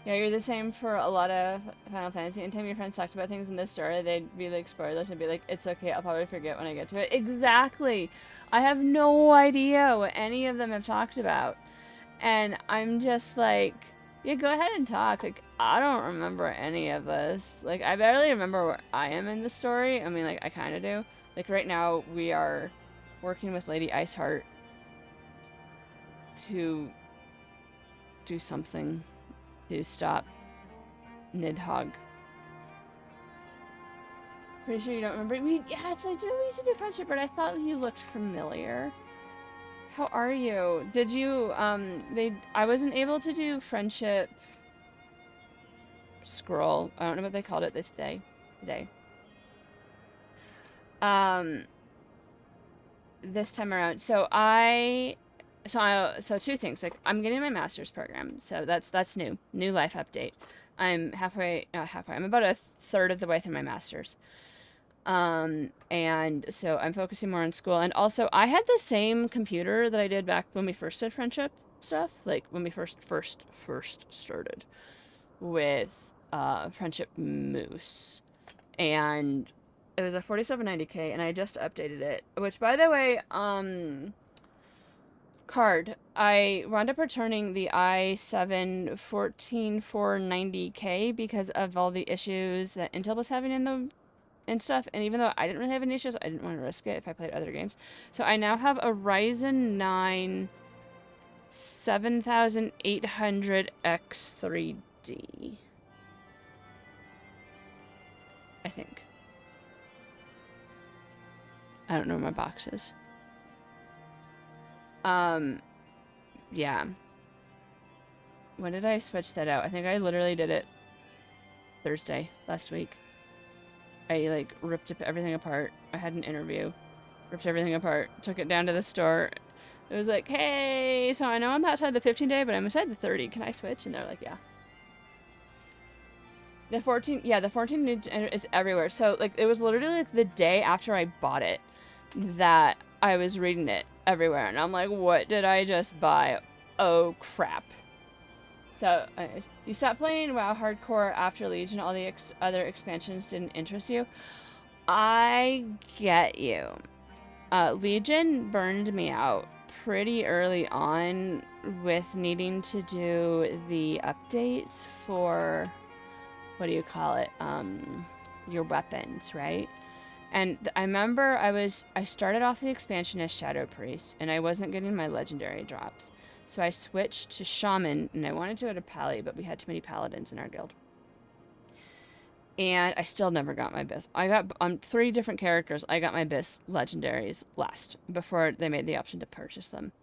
Yeah, you're the same for a lot of Final Fantasy. Anytime your friends talked about things in this story, they'd be like spoilers and be like, it's okay, I'll probably forget when I get to it. Exactly! I have no idea what any of them have talked about. And I'm just like, yeah, go ahead and talk. Like, I don't remember any of this. Like, I barely remember where I am in the story. I mean, like, I kind of do. Like, right now, we are working with Lady Iceheart to do something to stop Nidhogg. Pretty sure you don't remember. Yes, I do. We used to do friendship, but I thought you looked familiar. How are you? Did you, I wasn't able to do friendship scroll. I don't know what they called it today. This time around. So two things. Like, I'm getting my master's program. So that's new. New life update. I'm not halfway. I'm about a third of the way through my master's. And so I'm focusing more on school. And also, I had the same computer that I did back when we first did friendship stuff. Like, when we first started with Friendship Moose. And it was a 4790K, and I just updated it. Which, by the way, card. I wound up returning the i7 14490K because of all the issues that Intel was having and stuff, and even though I didn't really have any issues, I didn't want to risk it if I played other games. So I now have a Ryzen 9 7800X3D. I think. I don't know where my box is. Yeah. When did I switch that out? I think I literally did it Thursday last week. I, like, ripped everything apart. I had an interview. Ripped everything apart. Took it down to the store. It was like, hey, so I know I'm outside the 15-day, but I'm inside the 30. Can I switch? And they're like, yeah. The 14 is everywhere. So, like, it was literally, like, the day after I bought it that I was reading it everywhere. And I'm like, what did I just buy? Oh, crap. So, you stopped playing WoW Hardcore after Legion. All the other expansions didn't interest you. I get you. Legion burned me out pretty early on with needing to do the updates for, what do you call it? Your weapons, right? And I remember I started off the expansion as Shadow Priest, and I wasn't getting my legendary drops. So I switched to Shaman, and I wanted to go to Pally, but we had too many Paladins in our guild. And I still never got my Bis. I got, on 3 different characters, I got my Bis legendaries last, before they made the option to purchase them.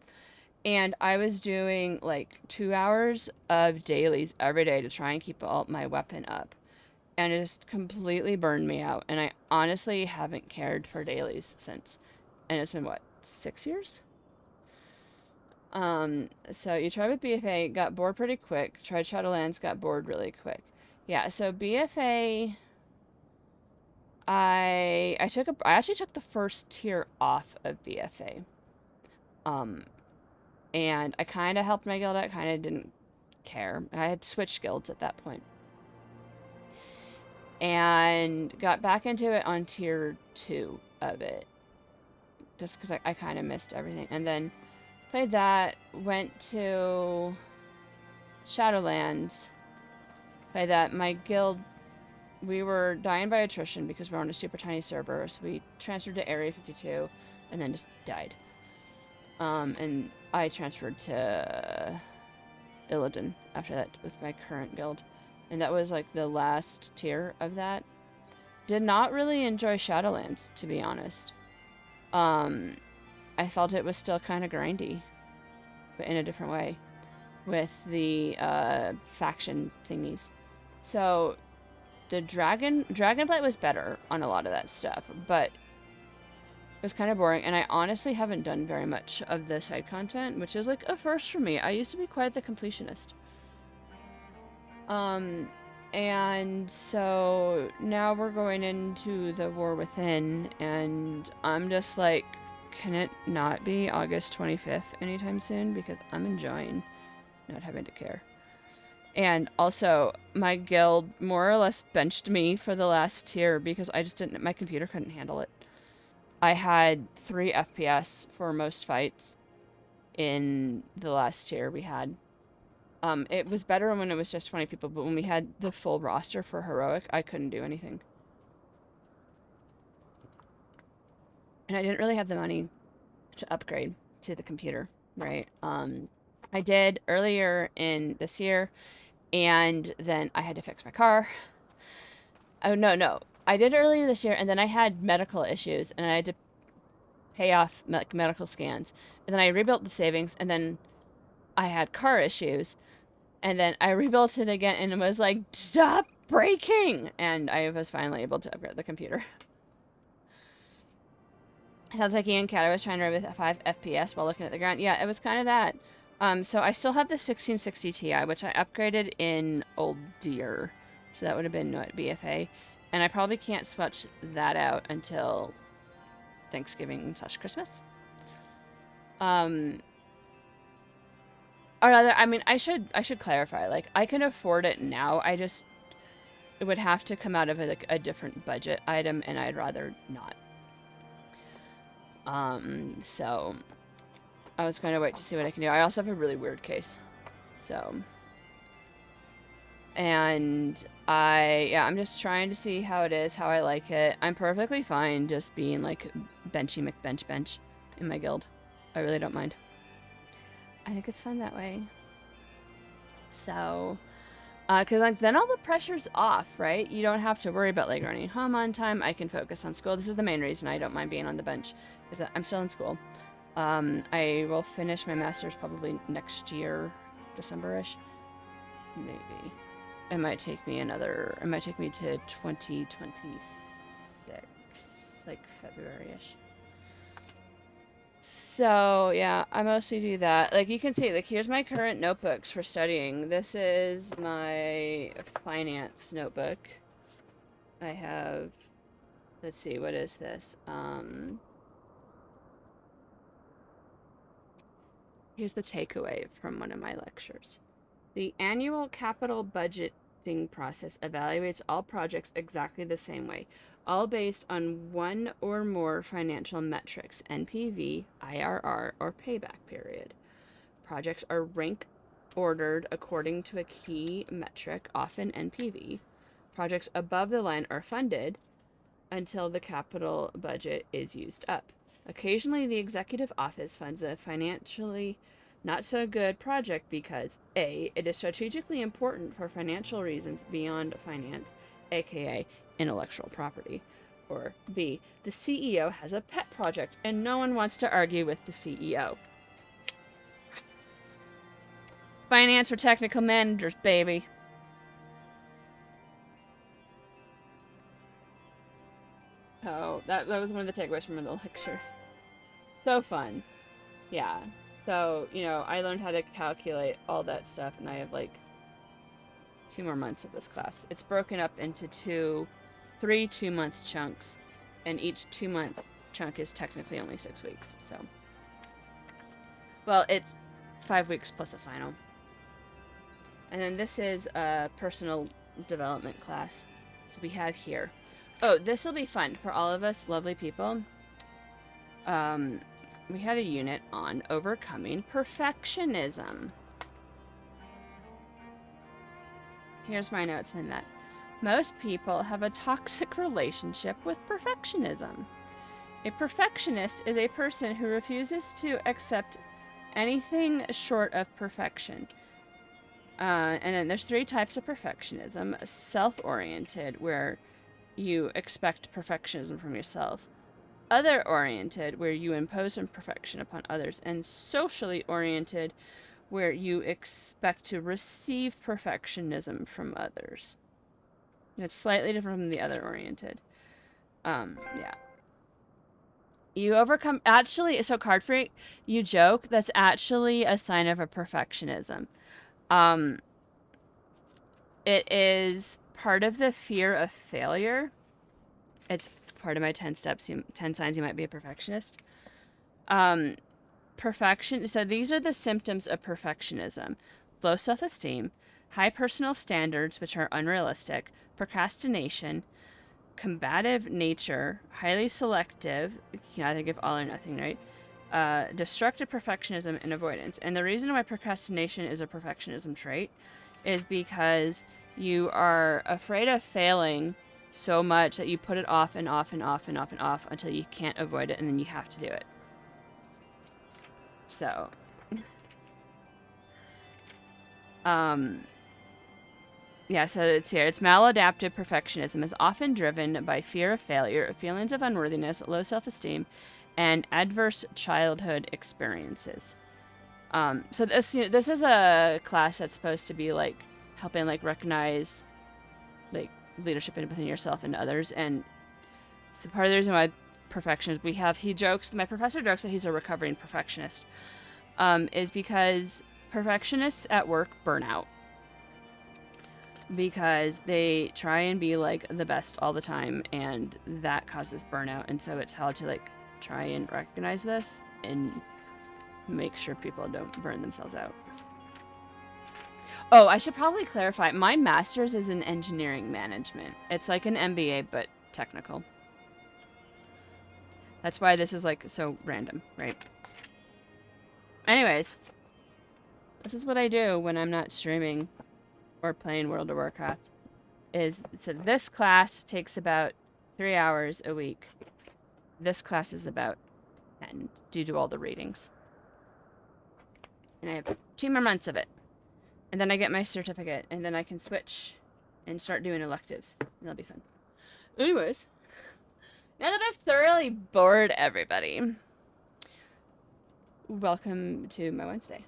And I was doing, like, 2 hours of dailies every day to try and keep my weapon up. And it just completely burned me out. And I honestly haven't cared for dailies since. And it's been, what, 6 years? So you tried with BFA, got bored pretty quick. Tried Shadowlands, got bored really quick. Yeah, so BFA, I actually took the first tier off of BFA. And I kind of helped my guild out, kind of didn't care. I had switched guilds at that point. And got back into it on tier 2 of it. Just because I kind of missed everything. And then played that, went to Shadowlands. Played that. My guild, we were dying by attrition because we're on a super tiny server. So we transferred to Area 52 and then just died. And I transferred to Illidan after that with my current guild. And that was like the last tier of that. Did not really enjoy Shadowlands, to be honest. I felt it was still kind of grindy, but in a different way, with the faction thingies. So the Dragonblight was better on a lot of that stuff, but it was kind of boring. And I honestly haven't done very much of the side content, which is like a first for me. I used to be quite the completionist. And so now we're going into the War Within, and I'm just like, can it not be August 25th anytime soon? Because I'm enjoying not having to care. And also, my guild more or less benched me for the last tier because I just didn't, my computer couldn't handle it. I had 3 FPS for most fights in the last tier we had. It was better when it was just 20 people, but when we had the full roster for Heroic, I couldn't do anything. And I didn't really have the money to upgrade to the computer, right? I did earlier in this year, and then I had to fix my car. Oh, no. I did earlier this year, and then I had medical issues, and I had to pay off medical scans. And then I rebuilt the savings, and then I had car issues. And then I rebuilt it again, and it was like, stop breaking! And I was finally able to upgrade the computer. Sounds like Ian Cat, I was trying to run with 5 FPS while looking at the ground. Yeah, it was kind of that. So I still have the 1660 Ti, which I upgraded in Old Deer. So that would have been what, BFA. And I probably can't switch that out until Thanksgiving/Christmas. Or rather, I mean, I should clarify. Like, I can afford it now. It would have to come out of a different budget item, and I'd rather not. So I was going to wait to see what I can do. I also have a really weird case. So, and I'm just trying to see how it is, how I like it. I'm perfectly fine just being like Benchy McBench in my guild. I really don't mind. I think it's fun that way. So, because like then all the pressure's off, right? You don't have to worry about like running home on time. I can focus on school. This is the main reason I don't mind being on the bench, is that I'm still in school. I will finish my master's probably next year, December-ish, maybe. It might take me to 2026, like February-ish. So, yeah, I mostly do that. Like, you can see, like, here's my current notebooks for studying. This is my finance notebook. I have, let's see, what is this? Here's the takeaway from one of my lectures. The annual capital budgeting process evaluates all projects exactly the same way, all based on one or more financial metrics, NPV, IRR, or payback period. Projects are rank ordered according to a key metric, often NPV. Projects above the line are funded until the capital budget is used up. Occasionally, the executive office funds a financially not so good project because A, it is strategically important for financial reasons beyond finance, aka intellectual property, or B, the CEO has a pet project and no one wants to argue with the CEO. Finance for technical managers, baby. Oh, that was one of the takeaways from the lectures. So fun. Yeah. So, you know, I learned how to calculate all that stuff, and I have, like, 2 more months of this class. It's broken up into 3 2-month chunks, and each 2-month chunk is technically only 6 weeks, so. Well, it's 5 weeks plus a final. And then this is a personal development class. So we have here. Oh, this will be fun for all of us lovely people. We had a unit on overcoming perfectionism. Here's my notes in that. Most people have a toxic relationship with perfectionism. A perfectionist is a person who refuses to accept anything short of perfection. And then there's 3 types of perfectionism. Self-oriented, where you expect perfectionism from yourself. Other-oriented, where you impose perfection upon others. And socially oriented, where you expect to receive perfectionism from others. It's slightly different from the other-oriented. Yeah. You overcome... Actually, so Card Freak, you joke, that's actually a sign of a perfectionism. It is part of the fear of failure. It's part of my 10 steps, 10 signs you might be a perfectionist. Perfection. So these are the symptoms of perfectionism: low self-esteem, high personal standards, which are unrealistic, procrastination, combative nature, highly selective, you can either give all or nothing, right? Destructive perfectionism and avoidance. And the reason why procrastination is a perfectionism trait is because you are afraid of failing so much that you put it off and off and off and off and off until you can't avoid it, and then you have to do it. So, yeah, so it's here. It's maladaptive perfectionism is often driven by fear of failure, feelings of unworthiness, low self-esteem, and adverse childhood experiences. So this is a class that's supposed to be like helping like recognize like leadership within yourself and others. And so part of the reason why perfectionist my professor jokes that he's a recovering perfectionist, is because perfectionists at work burn out. Because they try and be like the best all the time, and that causes burnout. And so it's how to like try and recognize this and make sure people don't burn themselves out. Oh, I should probably clarify. My master's is in engineering management. It's like an MBA, but technical. That's why this is like so random, right? Anyways, this is what I do when I'm not streaming or playing World of Warcraft. So this class takes about 3 hours a week. This class is about 10 due to all the readings. And I have 2 more months of it. And then I get my certificate, and then I can switch and start doing electives. And that'll be fun. Anyways, now that I've thoroughly bored everybody, welcome to my Wednesday.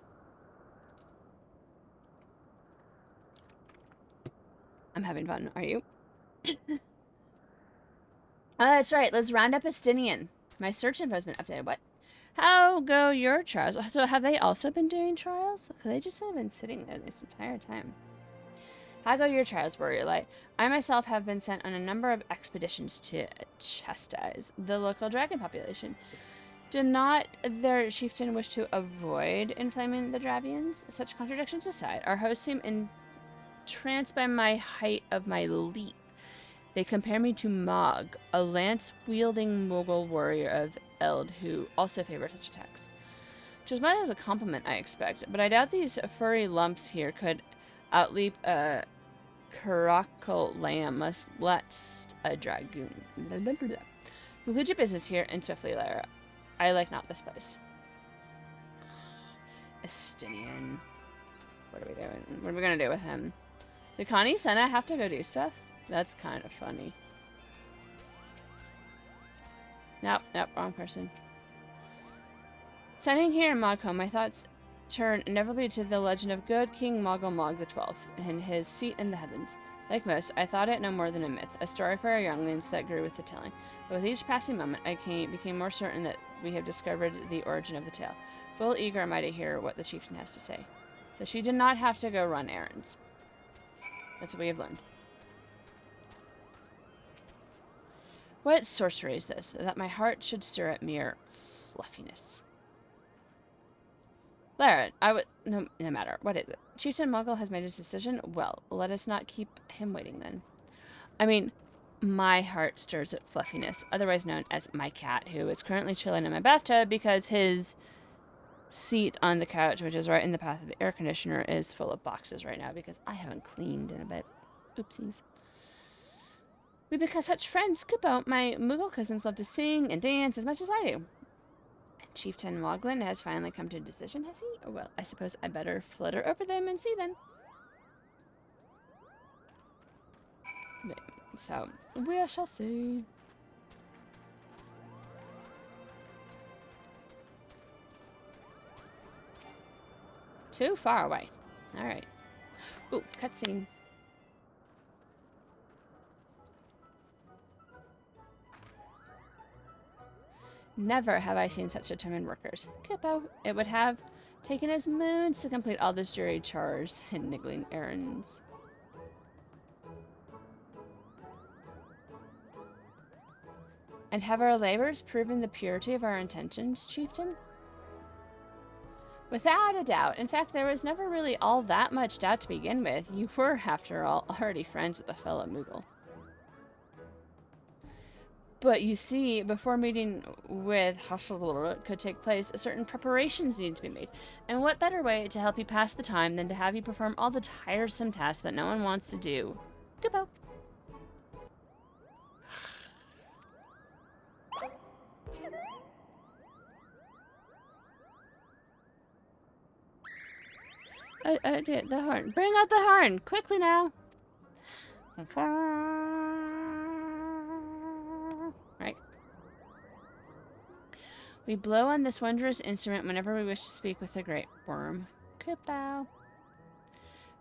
I'm having fun. Are you? That's right. Let's round up Estinian. My search info has been updated. What? How go your trials? So have they also been doing trials? They just have been sitting there this entire time. How go your trials, Warrior Light? I myself have been sent on a number of expeditions to chastise the local dragon population. Did not their chieftain wish to avoid inflaming the Dravians? Such contradictions aside, our hosts seem entranced by my height of my leap. They compare me to Mog, a lance-wielding Mughal warrior of Eld who also favors such attacks. Which is meant as a compliment, I expect, but I doubt these furry lumps here could outleap a caracal lamb, much less a dragoon. Conclude your business here and swiftly, Lara. I like not this place. Estinian. What are we doing? What are we gonna do with him? Did Connie Senna have to go do stuff? That's kind of funny. Nope, wrong person. Standing here in Mogholm, my thoughts turn inevitably to the legend of good King Mogul Mog XII and his seat in the heavens. Like most, I thought it no more than a myth, a story for our younglings that grew with the telling. But with each passing moment, I became more certain that we have discovered the origin of the tale. Full eager am I to hear what the chieftain has to say. So she did not have to go run errands. That's what we have learned. What sorcery is this, that my heart should stir at mere fluffiness? Lara, no matter. What is it? Chieftain Muggle has made his decision? Well, let us not keep him waiting then. I mean, my heart stirs at fluffiness, otherwise known as my cat, who is currently chilling in my bathtub because his seat on the couch, which is right in the path of the air conditioner, is full of boxes right now because I haven't cleaned in a bit. Oopsies. We become such friends, Kupo. My Moogle cousins love to sing and dance as much as I do. And Chieftain Moglin has finally come to a decision, has he? Oh, well, I suppose I better flutter over them and see then. So, we shall see. Too far away. Alright. Ooh, cutscene. Never have I seen such determined workers. Kippo, it would have taken us moons to complete all these dreary chores and niggling errands. And have our labors proven the purity of our intentions, Chieftain? Without a doubt. In fact, there was never really all that much doubt to begin with. You were, after all, already friends with a fellow Moogle. But you see, before meeting with Hasselblad could take place, certain preparations need to be made. And what better way to help you pass the time than to have you perform all the tiresome tasks that no one wants to do? Goodbye. Dude, the horn. Bring out the horn! Quickly now! Right. We blow on this wondrous instrument whenever we wish to speak with the great worm. Kupo.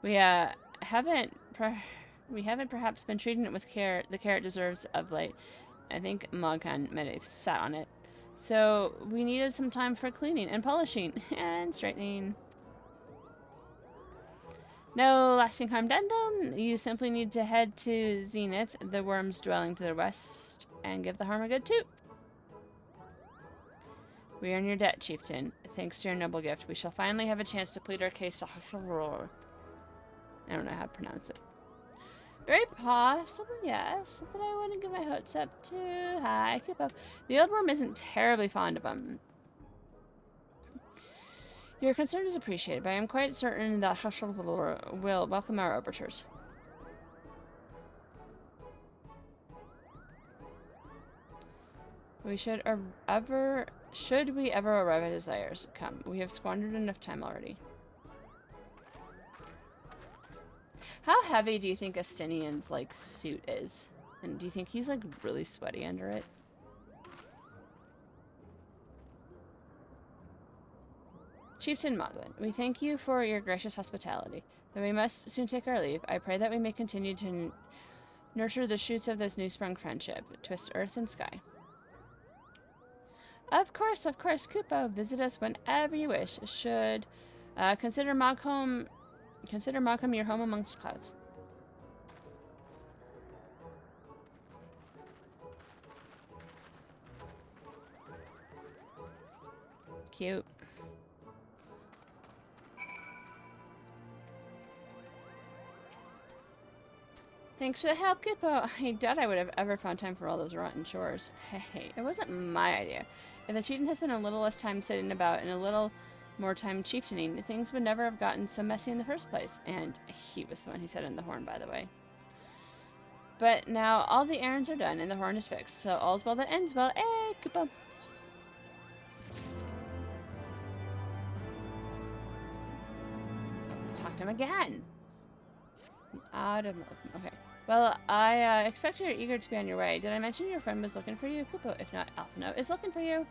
We haven't perhaps been treating it with care the care it deserves of late. I think Moghan might have sat on it. So we needed some time for cleaning and polishing and straightening. No lasting harm done though. You simply need to head to Zenith, the worm's dwelling to the west, and give the harm a good toot. We are in your debt, chieftain. Thanks to your noble gift, we shall finally have a chance to plead our case. I don't know how to pronounce it. Very possible, yes, but I wouldn't get my hopes up too high. Keep up. The old worm isn't terribly fond of him. Your concern is appreciated, but I am quite certain that will welcome our overtures. Should we ever arrive at his lairs, come. We have squandered enough time already. How heavy do you think Astinian's, like, suit is? And do you think he's, like, really sweaty under it? Chieftain Moglin, we thank you for your gracious hospitality. Though we must soon take our leave, I pray that we may continue to nurture the shoots of this new-sprung friendship, twist earth and sky. Of course, Kupo. Visit us whenever you wish. Should consider Mogham your home amongst clouds. Cute. Thanks for the help, Kupo. I doubt I would have ever found time for all those rotten chores. Hey, it wasn't my idea. If the chieftain has been a little less time sitting about and a little more time chieftaining, things would never have gotten so messy in the first place. And he was the one who set in the horn, by the way. But now all the errands are done and the horn is fixed, so all's well that ends well. Hey, Kupo. Talk to him again. Okay. Well, I expect you're eager to be on your way. Did I mention your friend was looking for you? Kupo, if not, Alphino is looking for you.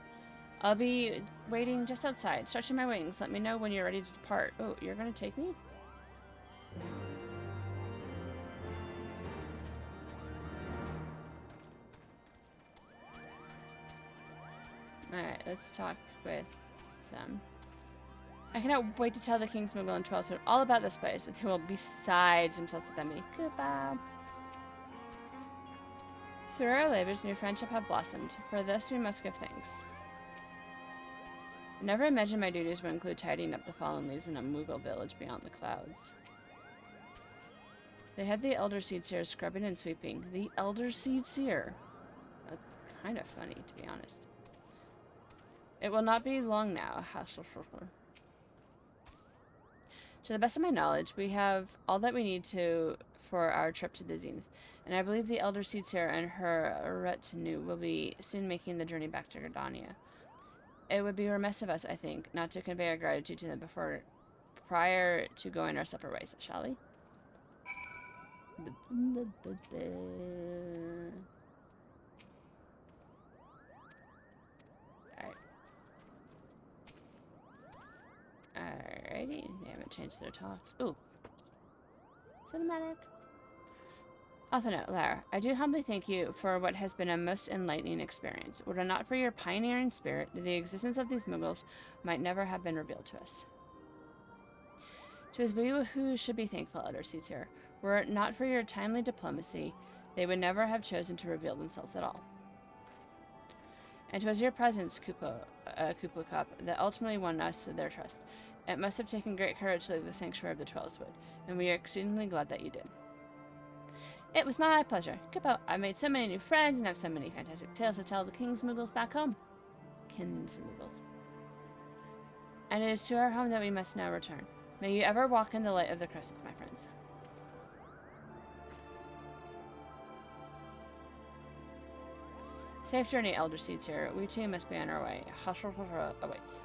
I'll be waiting just outside, stretching my wings. Let me know when you're ready to depart. Oh, you're gonna take me? Alright, let's talk with them. I cannot wait to tell the King's Moogle and Twelve all about this place. They will be beside themselves with them. Goodbye. Through our labors, new friendship have blossomed. For this, we must give thanks. I never imagined my duties would include tidying up the fallen leaves in a Moogle village beyond the clouds. They had the Elder Seed Seer scrubbing and sweeping. The Elder Seed Seer. That's kind of funny, to be honest. It will not be long now. To the best of my knowledge, we have all that we need for our trip to the Zenith, and I believe the Elder Seed Seer and her retinue will be soon making the journey back to Gardania. It would be remiss of us, I think, not to convey our gratitude to them prior to going our separate ways, shall we? Alrighty, they haven't changed their talks. Ooh. Cinematic. Off a note, Lara, I do humbly thank you for what has been a most enlightening experience. Were it not for your pioneering spirit, the existence of these Moogles might never have been revealed to us. To us, we who should be thankful, Elder Seed Seer. Were it not for your timely diplomacy, they would never have chosen to reveal themselves at all. And 'twas your presence, Kuplacop, that ultimately won us their trust. It must have taken great courage to leave the sanctuary of the Twelveswood, and we are exceedingly glad that you did. It was my pleasure. Kupo, I've made so many new friends and have so many fantastic tales to tell the King's Moogles back home. Kins Moogles. And it is to our home that we must now return. May you ever walk in the light of the Crescents, my friends. Safe journey, Elder Seeds here. We too must be on our way. Awaits.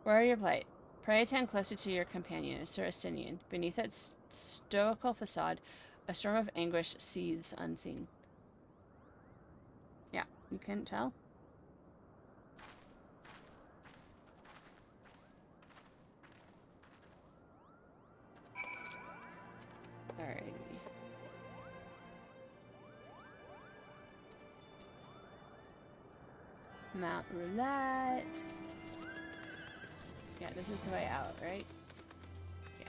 Where are your plight? Pray attend closer to your companion, Sir Estinian. Beneath that stoical facade, a storm of anguish seethes unseen. Yeah, you can't tell? Alrighty. Mount Roulette. Yeah, this is the way out, right? Yeah.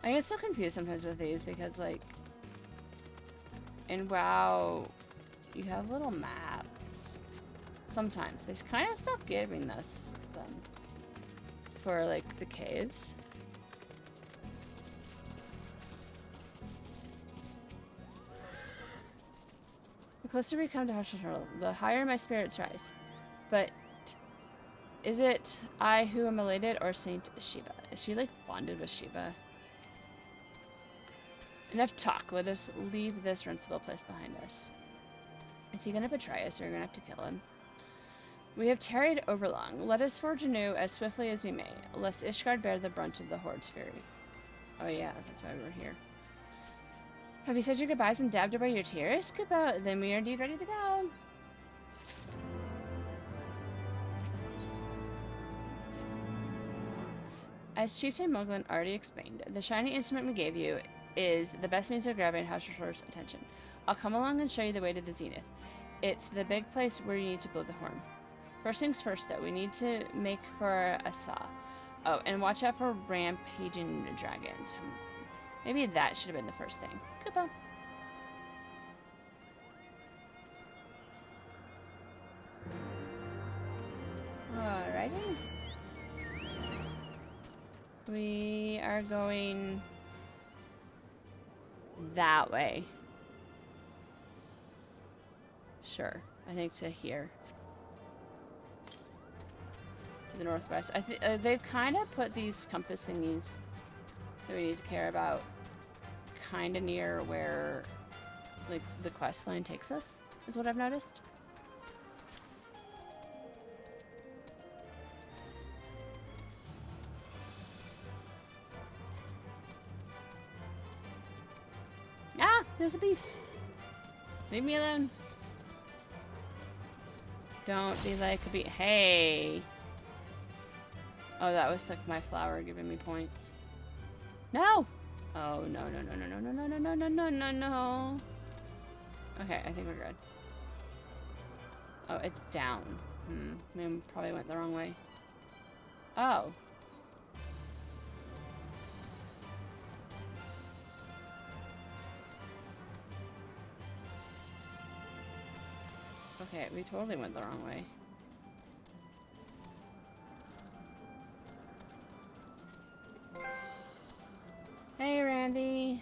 I get so confused sometimes with these because, like, in WoW, you have little maps. Sometimes. They kind of stop giving us them for, like, the caves. The closer we come to Hushal, the higher my spirits rise. But is it I who am elated or Saint Shiva? Is she, like, bonded with Shiva? Enough talk. Let us leave this rinsable place behind us. Is he gonna betray us or are we gonna have to kill him? We have tarried overlong. Let us forge anew as swiftly as we may, lest Ishgard bear the brunt of the Horde's fury. Oh yeah, that's why we're here. Have you said your goodbyes and dabbed away your tears? Goodbye. Then we are indeed ready to go. As Chieftain Muglin already explained, the shiny instrument we gave you is the best means of grabbing Hushhal's attention. I'll come along and show you the way to the Zenith. It's the big place where you need to blow the horn. First things first, though, we need to make for a saw. Oh, and watch out for rampaging dragons. Maybe that should have been the first thing. Goodbye. Alrighty. We are going that way. Sure. I think to here. To the northwest. I think they've kind of put these compass thingies that we need to care about kind of near where, like, the quest line takes us, is what I've noticed. Ah! There's a beast! Leave me alone. Don't be like a beast. Hey! Oh, that was like my flower giving me points. No! Oh, no, no, no, no, no, no, no, no, no, no, no, no. Okay, I think we're good. Oh, it's down. We probably went the wrong way. Oh. Okay, we totally went the wrong way. Hey, Randy.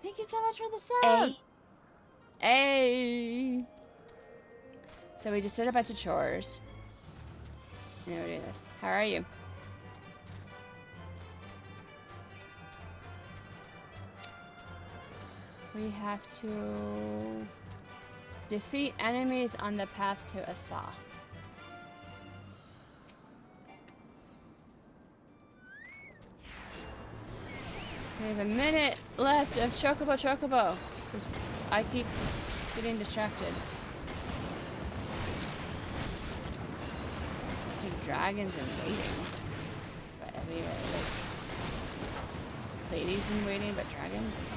Thank you so much for the sub. Hey. So we just did a bunch of chores. Now we're doing this. How are you? We have to defeat enemies on the path to Asa. We have a minute left of Chocobo. Because I keep getting distracted. There's dragons in waiting. But we are like ladies in waiting, but dragons.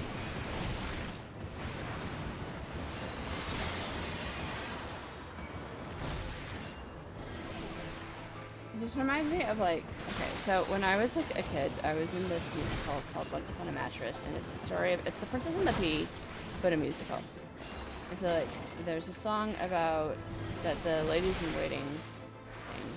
It just reminds me of, like, okay, so when I was like a kid, I was in this musical called Once Upon a Mattress, and it's a story of, it's The Princess and the Pea, but a musical. And so, like, there's a song about that the ladies in waiting sing,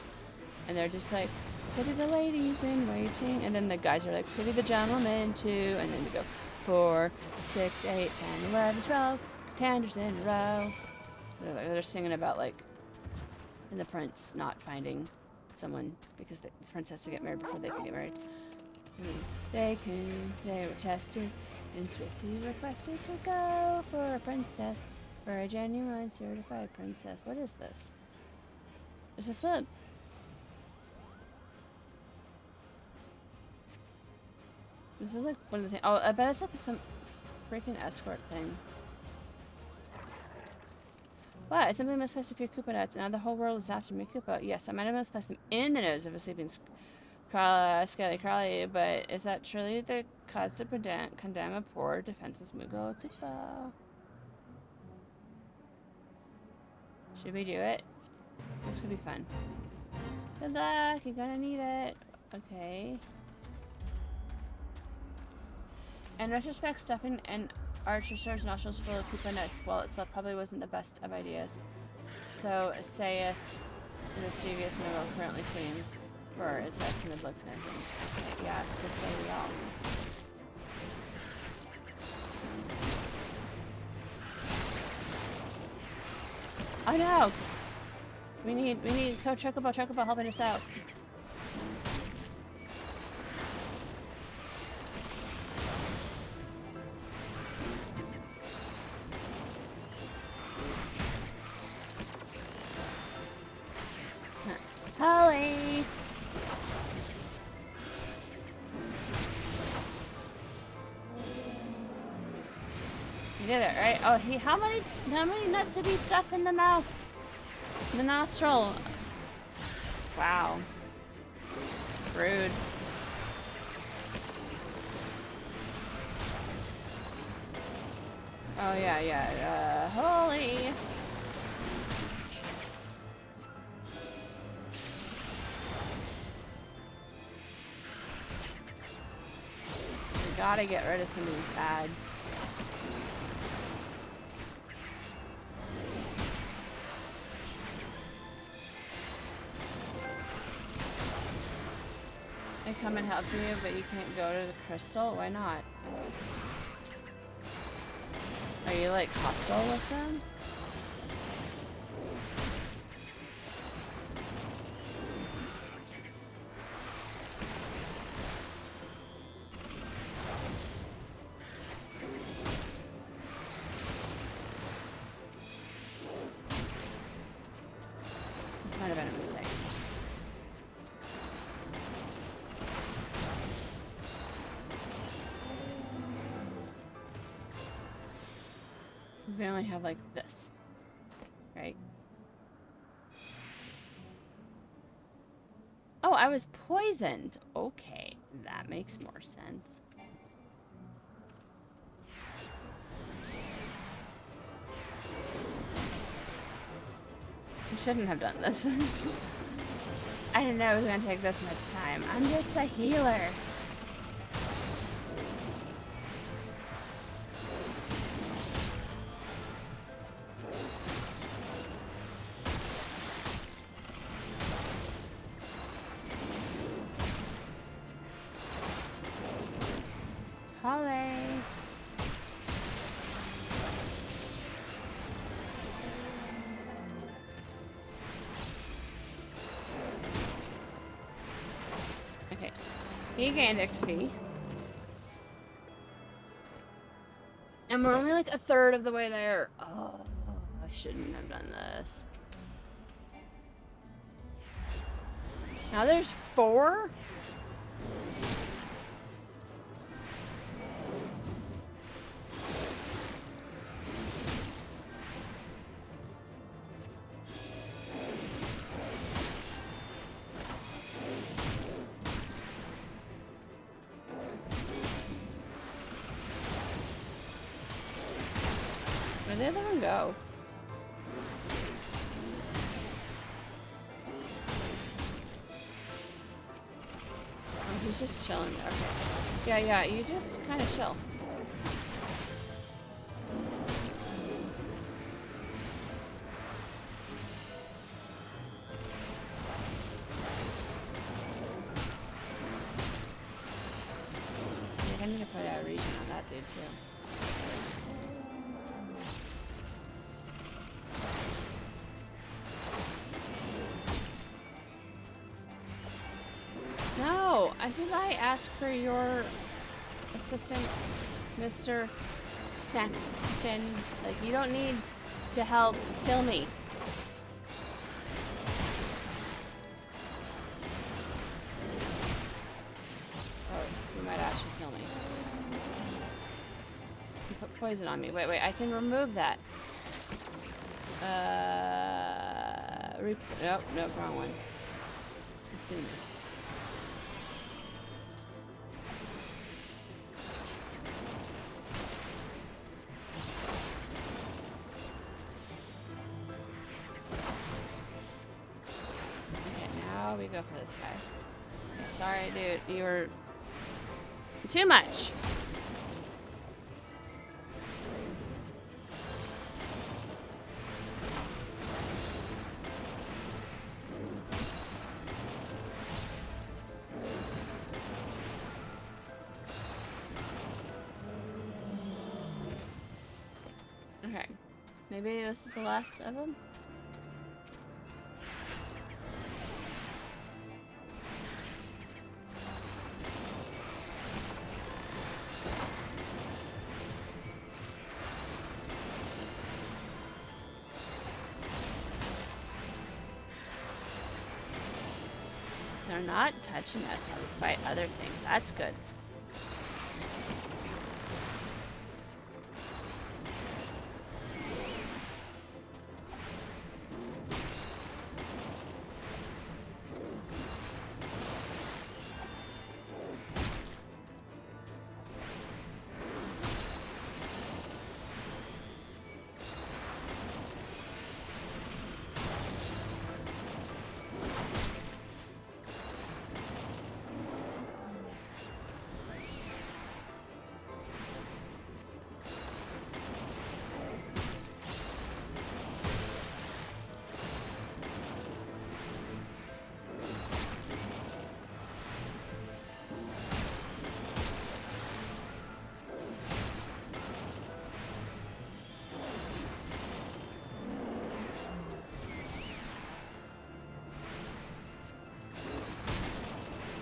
and they're just like, pity the ladies in waiting, and then the guys are like, pity the gentlemen too, and then they go 4, 6, 8, 10, 11, 12 contenders in a row. They're singing about, like, the prince not finding someone because the prince has to get married before they can get married. They were tested And swiftly requested to go for a princess. For a genuine certified princess. What is this? Is this a... This is like one of the things... Oh, I bet it's like some freaking escort thing. Wow, I simply misplaced a few Koopa nuts. Now the whole world is after me, Koopa. Yes, I might have misplaced them in the nose of a sleeping Scaly Crawly, but is that truly the cause to condemn a poor defenseless Moogle Koopa? Should we do it? This could be fun. Good luck, you're gonna need it. Okay. In retrospect, stuffing an Archosaur's nostrils full of Koopa nuts, well, itself probably wasn't the best of ideas. So saith the mischievous Moogle currently fleeing for attack from the Bloodskin thing. Okay, yeah, so say we all. Oh no! We need Coach Chocobo helping us out. Holly! You did it, right? Oh, how many nuts did he stuff in the mouth? The nostril. Wow. Rude. Oh yeah. Holy. We gotta get rid of some of these ads. I come and help you, but you can't go to the crystal? Why not? Are you like hostile with them? This might have been a mistake. We only have like this, right? Oh, I was poisoned. Okay, that makes more sense. I shouldn't have done this. I didn't know it was going to take this much time. I'm just a healer. He gained XP. And we're only like a third of the way there. Oh, I shouldn't have done this. Now there's 4? Where'd the other one go? Oh, he's just chilling there. Okay. Yeah, you just kind of chill. I need to put out a region on that dude too. No, I think I asked for your assistance Mr. Like, you don't need to help kill me. Oh, you might actually kill me. You put poison on me. Wait, I can remove that. Nope, wrong one. Assume. We go for this guy. Okay, sorry, dude. You were too much. Okay. Maybe this is the last of them? They're not touching us when we fight other things. That's good.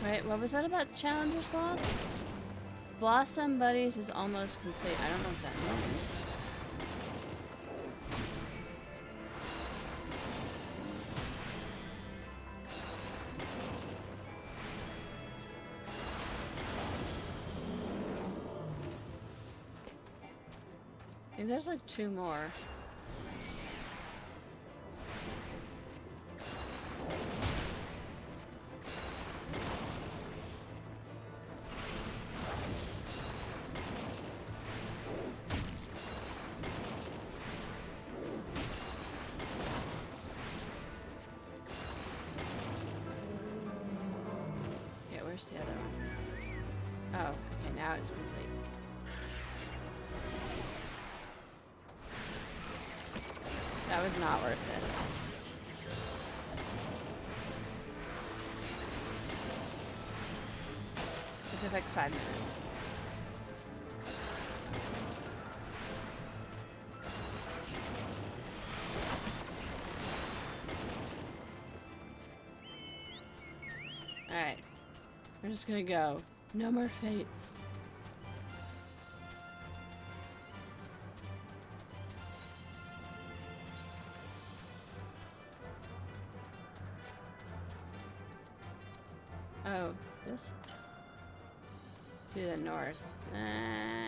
Wait, what was that about Challenger's Log? Blossom Buddies is almost complete. I don't know what that means. I think there's like 2 more. Where's the other one? Oh, okay, now it's complete. That was not worth it. It took like 5 minutes. Alright. We're just gonna go. No more fates. Oh, this? To the north. Yeah.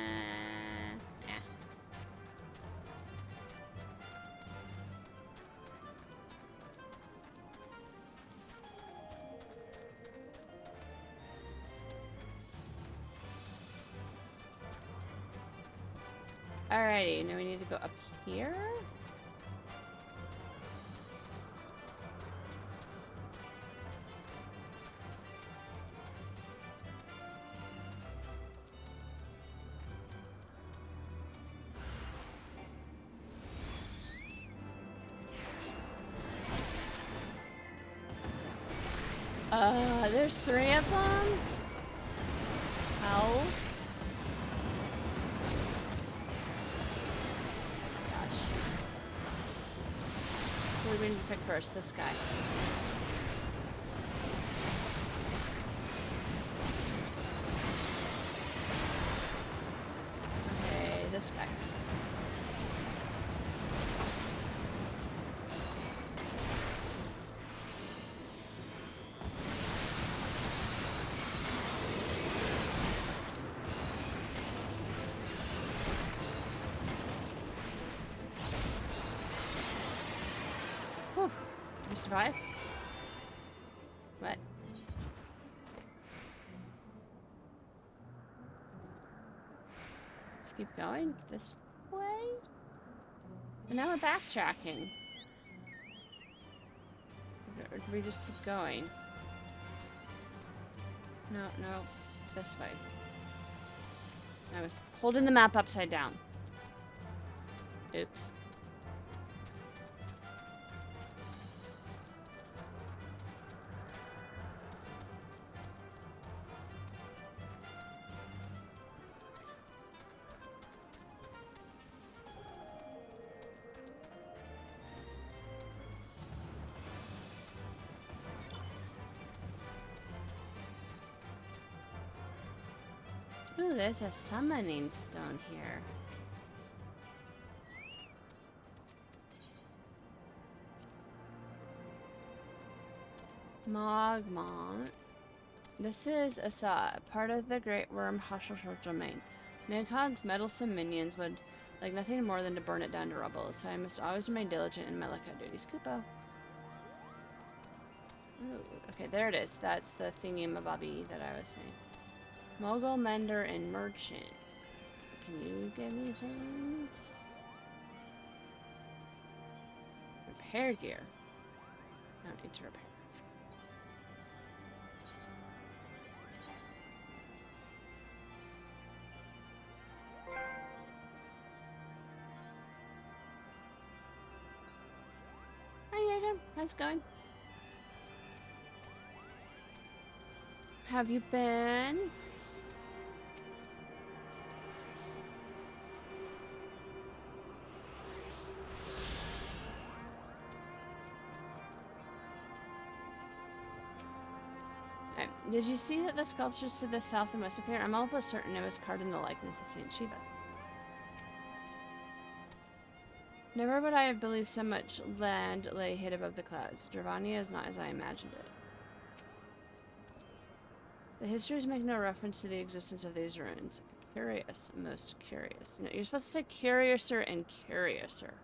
Alrighty, now we need to go up here. There's 3 of them? How? Who do we need to pick first? This guy. You survive? What? Let's keep going this way. And now we're backtracking. Or do we just keep going? No, no. This way. I was holding the map upside down. Oops. Ooh, there's a summoning stone here. Mogmont. This is a part of the Great Worm Hashashor domain. Nidhogg's meddlesome minions would like nothing more than to burn it down to rubble, so I must always remain diligent in my lookout duties. Kupo. Ooh, okay, there it is. That's the thingy-mabobby that I was saying. Mogul, Mender, and Merchant. Can you give me things? Repair gear. I don't need to repair. Hi, Jaeger. How's it going? Have you been? Did you see that the sculptures to the south and west of here? I'm almost certain it was carved in the likeness of Saint Shiva. Never would I have believed so much land lay hid above the clouds. Dravania is not as I imagined it. The histories make no reference to the existence of these ruins. Curious, most curious. No, you're supposed to say curiouser and curiouser.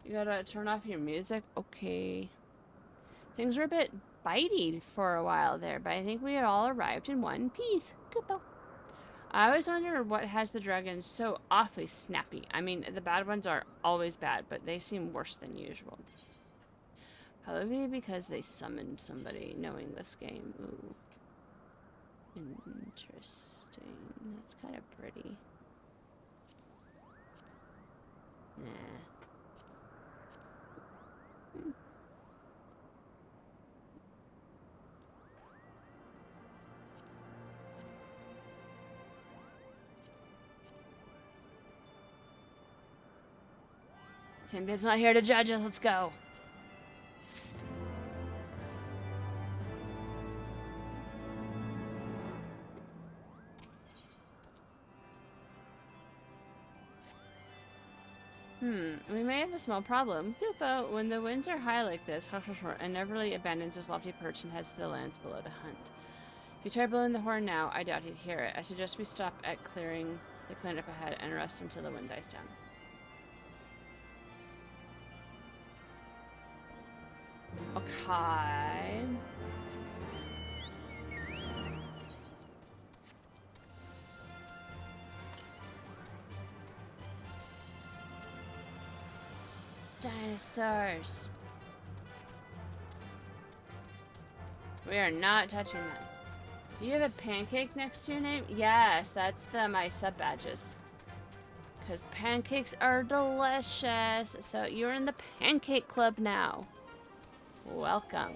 You gotta turn off your music? Okay. Things were a bit bitey for a while there, but I think we had all arrived in one piece. Kupo. I always wonder what has the dragons so awfully snappy. I mean, the bad ones are always bad, but they seem worse than usual. Probably because they summoned somebody knowing this game. Ooh. Interesting. That's kind of pretty. Nah. Timbit's not here to judge us. Let's go. We may have a small problem. Kupo, when the winds are high like this, and Neverly abandons his lofty perch and heads to the lands below to hunt. If you try blowing the horn now, I doubt he'd hear it. I suggest we stop at clearing the clean up ahead and rest until the wind dies down. Okay. Dinosaurs. We are not touching them. You have a pancake next to your name? Yes, that's my sub badges. Because pancakes are delicious. So you're in the pancake club now. Welcome.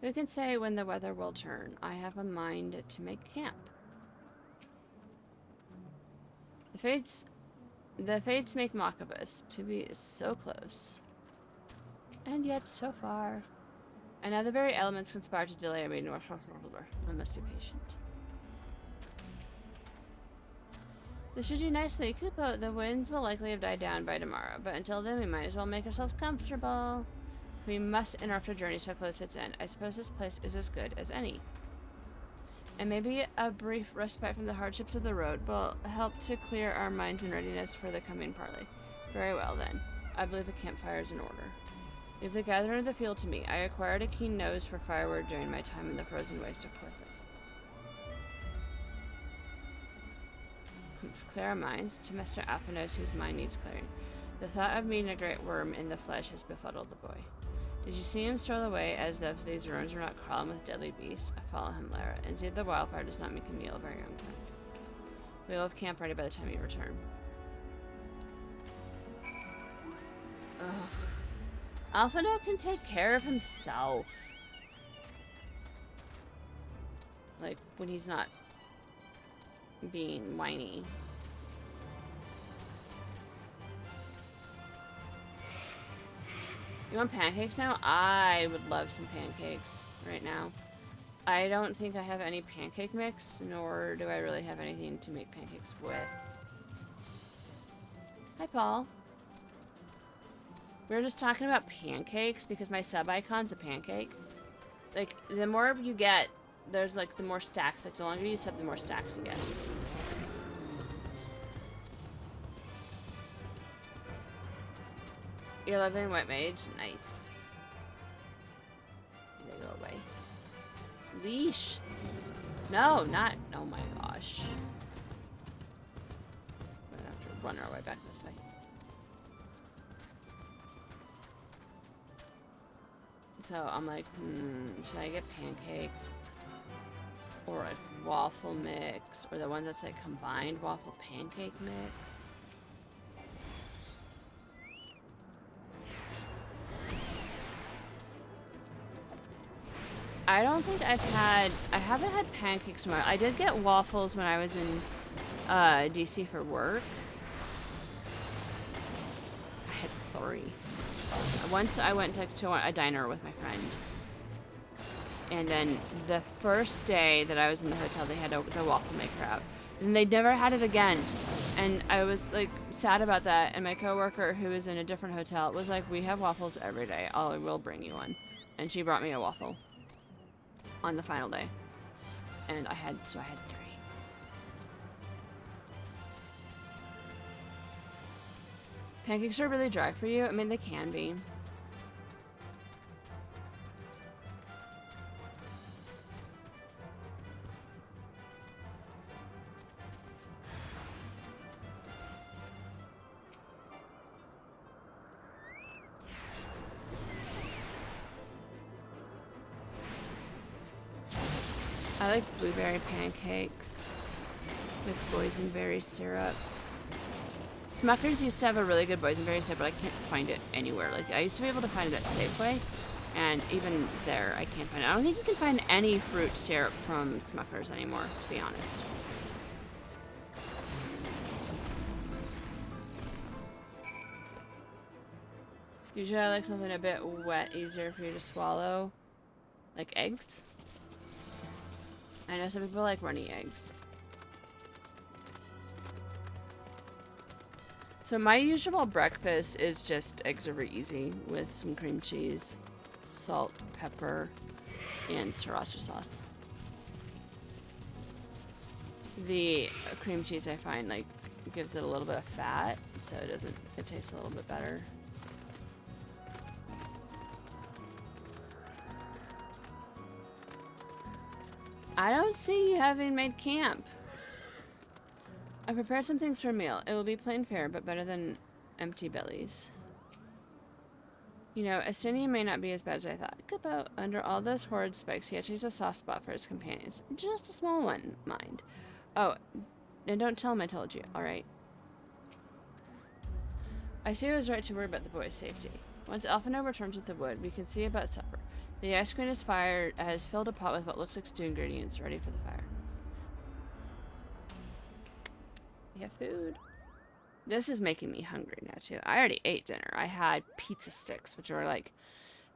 Who can say when the weather will turn? I have a mind to make camp. The fates make mock of us, to be so close. And yet so far. And now the very elements conspire to delay me. I must be patient. This should do nicely. Kupo, the winds will likely have died down by tomorrow, but until then we might as well make ourselves comfortable. We must interrupt our journey so close to its end. I suppose this place is as good as any. And maybe a brief respite from the hardships of the road will help to clear our minds in readiness for the coming parley. Very well then. I believe a campfire is in order. Leave the gathering of the field to me. I acquired a keen nose for firewood during my time in the frozen waste of Porthos. Clear our minds to Mr. Alphanos, whose mind needs clearing. The thought of meeting a great worm in the flesh has befuddled the boy. Did you see him stroll away as if these ruins were not crawling with deadly beasts? I follow him, Lara, and see that the wildfire does not make a meal of our young friend. We will have camp ready by the time you return. Ugh. Alphino can take care of himself. Like, when he's not being whiny. You want pancakes now? I would love some pancakes right now. I don't think I have any pancake mix, nor do I really have anything to make pancakes with. Hi, Paul. We were just talking about pancakes because my sub icon's a pancake. Like, the more you get, there's like the more stacks. Like, the longer you sub, the more stacks you get. You're living White Mage. Nice. They go away. Leash. No, not. Oh my gosh. We're gonna have to run our way back this way. So I'm like, should I get pancakes? Or a waffle mix? Or the one that's like combined waffle pancake mix? I don't think I haven't had pancakes in a while. I did get waffles when I was in DC for work. I had 3. Once I went to a diner with my friend. And then the first day that I was in the hotel, they had the waffle maker out. And they never had it again. And I was like sad about that. And my coworker, who was in a different hotel, was like, "We have waffles every day. I will bring you one." And she brought me a waffle on the final day. And I had 3. Pancakes are really dry for you? I mean, they can be. I like blueberry pancakes with boysenberry syrup. Smucker's used to have a really good boysenberry syrup, but I can't find it anywhere. Like, I used to be able to find it at Safeway, and even there, I can't find it. I don't think you can find any fruit syrup from Smucker's anymore, to be honest. Usually I like something a bit wet, easier for you to swallow. Like eggs. I know some people like runny eggs. So my usual breakfast is just eggs over easy with some cream cheese, salt, pepper, and sriracha sauce. The cream cheese I find like gives it a little bit of fat, so it tastes a little bit better. I don't see you having made camp. I prepared some things for a meal. It will be plain fare, but better than empty bellies. You know, Estinian may not be as bad as I thought. Kupo, under all those horrid spikes, he actually has a soft spot for his companions. Just a small one, mind. Oh, and don't tell him I told you, alright? I see it was right to worry about the boy's safety. Once Alphino returns with the wood, we can see about supper. The ice queen has filled a pot with what looks like stew ingredients ready for the fire. We have food. This is making me hungry now, too. I already ate dinner. I had pizza sticks, which are like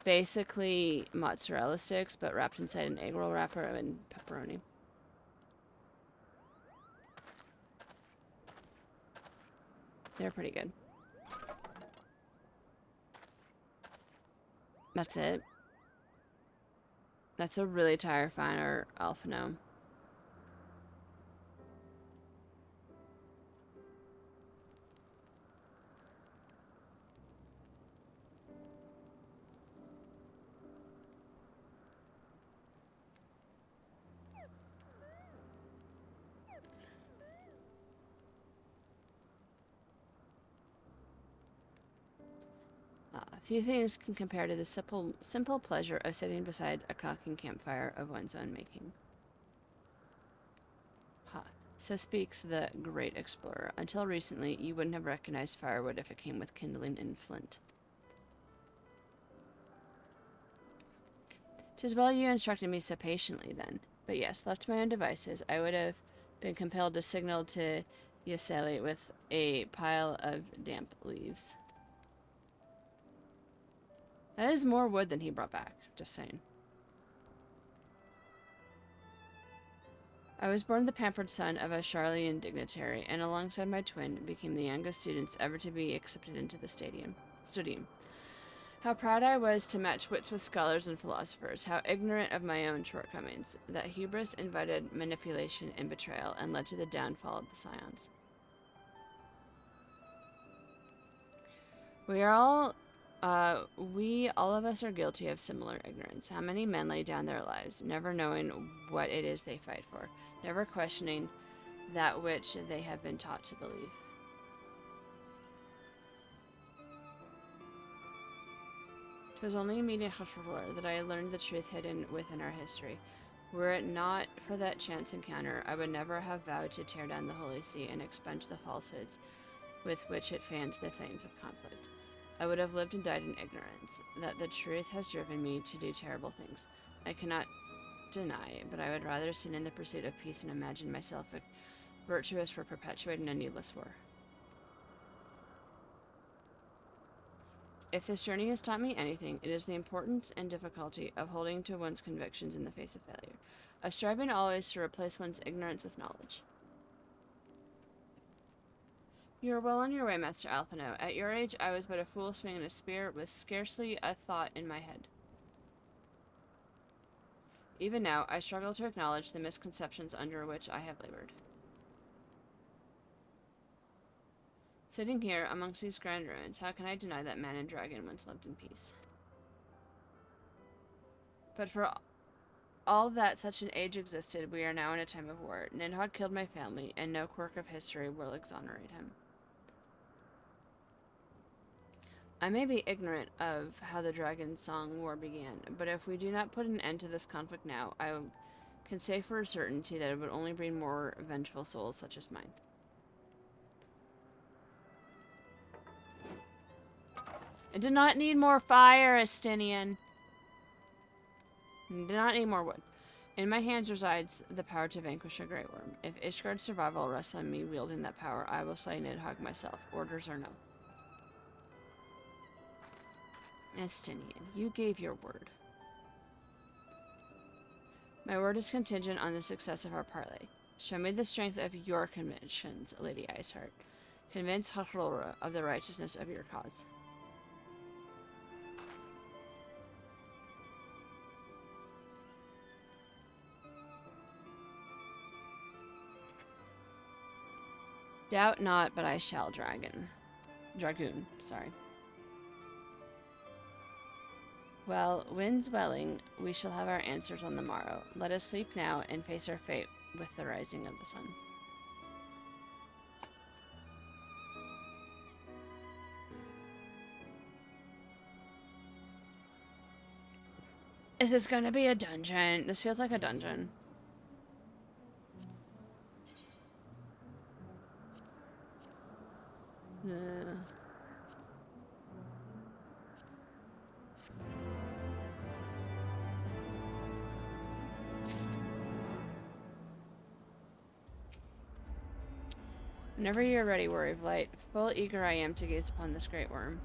basically mozzarella sticks, but wrapped inside an egg roll wrapper and pepperoni. They're pretty good. That's it. That's a really terrifying or alpha gnome. Few things can compare to the simple pleasure of sitting beside a crackling campfire of one's own making. Ha. So speaks the great explorer. Until recently, you wouldn't have recognized firewood if it came with kindling and flint. 'Tis well you instructed me so patiently, then. But yes, left to my own devices, I would have been compelled to signal to Yaseli with a pile of damp leaves. That is more wood than he brought back, just saying. I was born the pampered son of a Charlian dignitary, and alongside my twin, became the youngest students ever to be accepted into the studium. How proud I was to match wits with scholars and philosophers, how ignorant of my own shortcomings, that hubris invited manipulation and betrayal, and led to the downfall of the scions. We all of us are guilty of similar ignorance. How many men lay down their lives, never knowing what it is they fight for, never questioning that which they have been taught to believe. It was only in meeting Hashfar that I learned the truth hidden within our history. Were it not for that chance encounter, I would never have vowed to tear down the Holy See and expunge the falsehoods with which it fans the flames of conflict. I would have lived and died in ignorance, that the truth has driven me to do terrible things. I cannot deny, but I would rather sin in the pursuit of peace and imagine myself virtuous for perpetuating a needless war. If this journey has taught me anything, it is the importance and difficulty of holding to one's convictions in the face of failure, of striving always to replace one's ignorance with knowledge. You are well on your way, Master Alphino. At your age, I was but a fool swinging a spear with scarcely a thought in my head. Even now, I struggle to acknowledge the misconceptions under which I have labored. Sitting here amongst these grand ruins, how can I deny that man and dragon once lived in peace? But for all that such an age existed, we are now in a time of war. Nidhogg killed my family, and no quirk of history will exonerate him. I may be ignorant of how the Dragon Song War began, but if we do not put an end to this conflict now, I can say for a certainty that it would only bring more vengeful souls such as mine. I do not need more fire, Estinian. I do not need more wood. In my hands resides the power to vanquish a Grey Worm. If Ishgard's survival rests on me wielding that power, I will slay Nidhogg myself. Orders or no. Estinian, you gave your word. My word is contingent on the success of our parley. Show me the strength of your convictions, Lady Iceheart. Convince Hachlora of the righteousness of your cause. Doubt not, but I shall, Dragoon, sorry. Well, winds welling, we shall have our answers on the morrow. Let us sleep now and face our fate with the rising of the sun. Is this gonna be a dungeon? This feels like a dungeon. Whenever you're ready, Warrior of Light, full eager I am to gaze upon this great worm.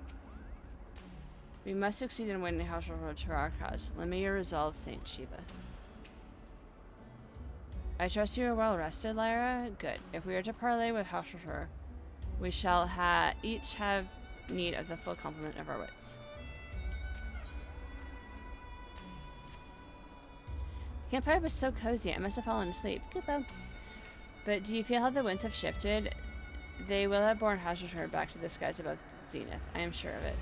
We must succeed in winning House Road to our cause. Lend me your resolve, Saint Shiva. I trust you are well rested, Lyra. Good. If we are to parley with House Road, we shall each have need of the full complement of our wits. The campfire was so cozy, I must have fallen asleep. Goodbye. But do you feel how the winds have shifted? They will have borne House Road back to the skies above Zenith. I am sure of it.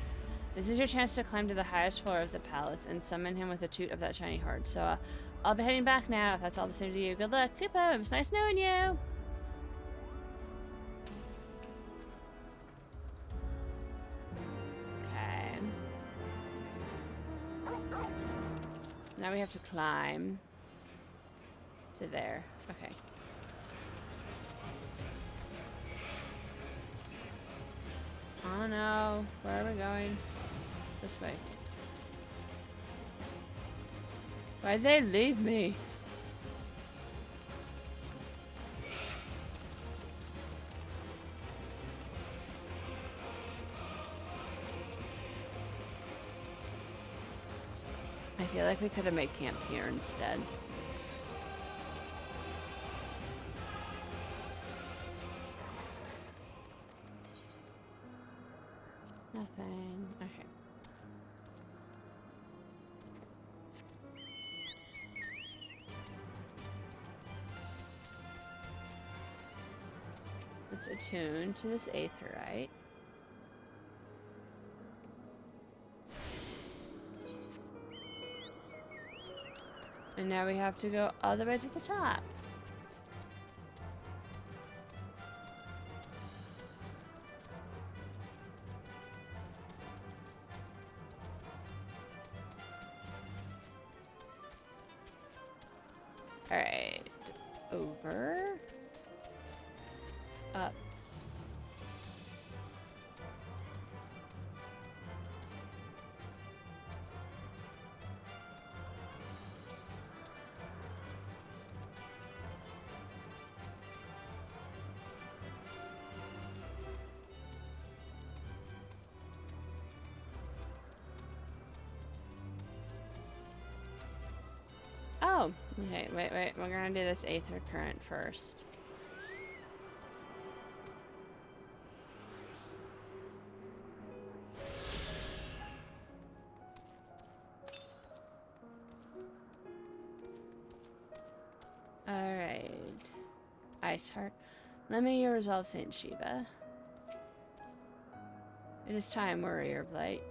This is your chance to climb to the highest floor of the palace and summon him with a toot of that shiny heart. So I'll be heading back now, if that's all the same to you. Good luck, Koopa. It was nice knowing you. Okay. Now we have to climb to there. Okay. Oh no. Where are we going? This way. Why'd they leave me? I feel like we could have made camp here instead. Nothing. Okay. Let's attune to this aetherite. And now we have to go all the way to the top. Alright. Over. Up. Oh, okay, wait, we're gonna do this aether current first. Alright. Iceheart. Let me your resolve, Saint Shiva. It is time, Warrior Blight.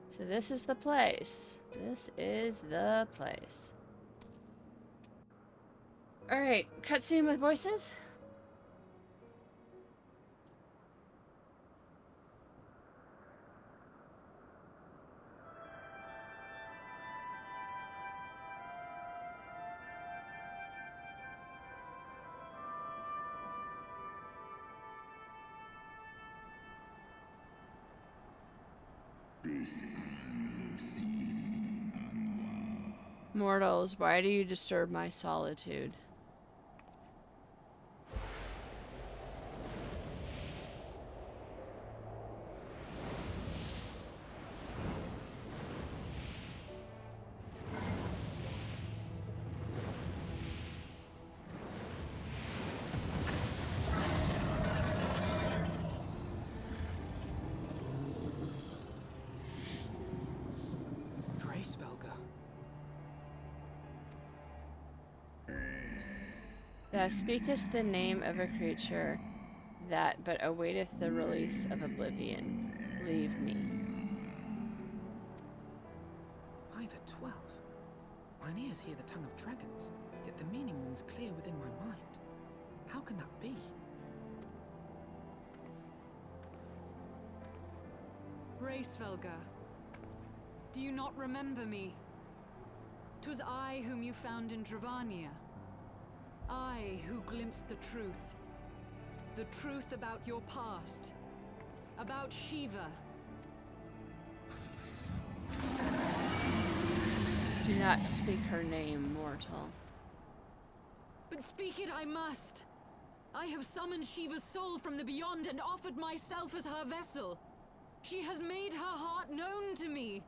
So this is the place. This is the place. Alright, cutscene with voices. Mortals, why do you disturb my solitude? Thou speakest the name of a creature that but awaiteth the release of oblivion. Leave me. By the 12. Mine ears hear the tongue of dragons, yet the meaning rings clear within my mind. How can that be? Racevelga, do you not remember me? 'Twas I whom you found in Dravania. I who glimpsed the truth. The truth about your past. About Shiva. Do not speak her name, mortal. But speak it I must. I have summoned Shiva's soul from the beyond and offered myself as her vessel. She has made her heart known to me.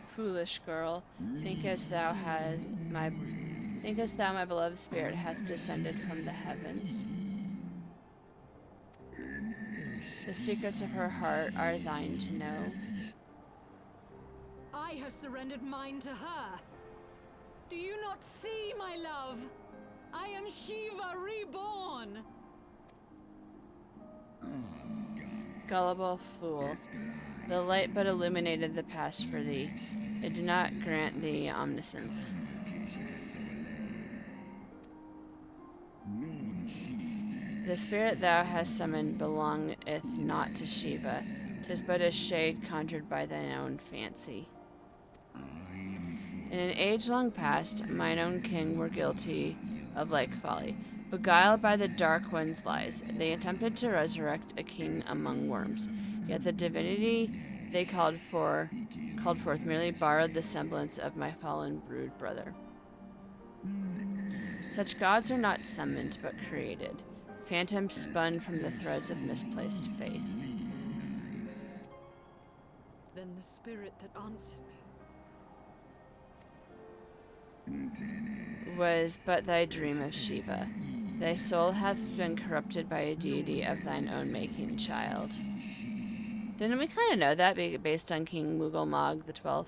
Foolish girl, thinkest thou my beloved spirit hath descended from the heavens? The secrets of her heart are thine to know. I have surrendered mine to her. Do you not see, my love? I am Shiva reborn. Gullible fool, the light but illuminated the past for thee. It did not grant thee omniscience. The spirit thou hast summoned belongeth not to Shiva. 'Tis but a shade conjured by thine own fancy. In an age long past, mine own king were guilty of like folly. Beguiled by the dark one's lies, they attempted to resurrect a king among worms. Yet the divinity they called forth merely borrowed the semblance of my fallen brood brother. Such gods are not summoned, but created. Phantoms spun from the threads of misplaced faith. Then the spirit that answered me Was but thy dream of Shiva. Thy soul hath been corrupted by a deity of thine own making, child. Didn't we kind of know that based on King Mughal Mog the 12th?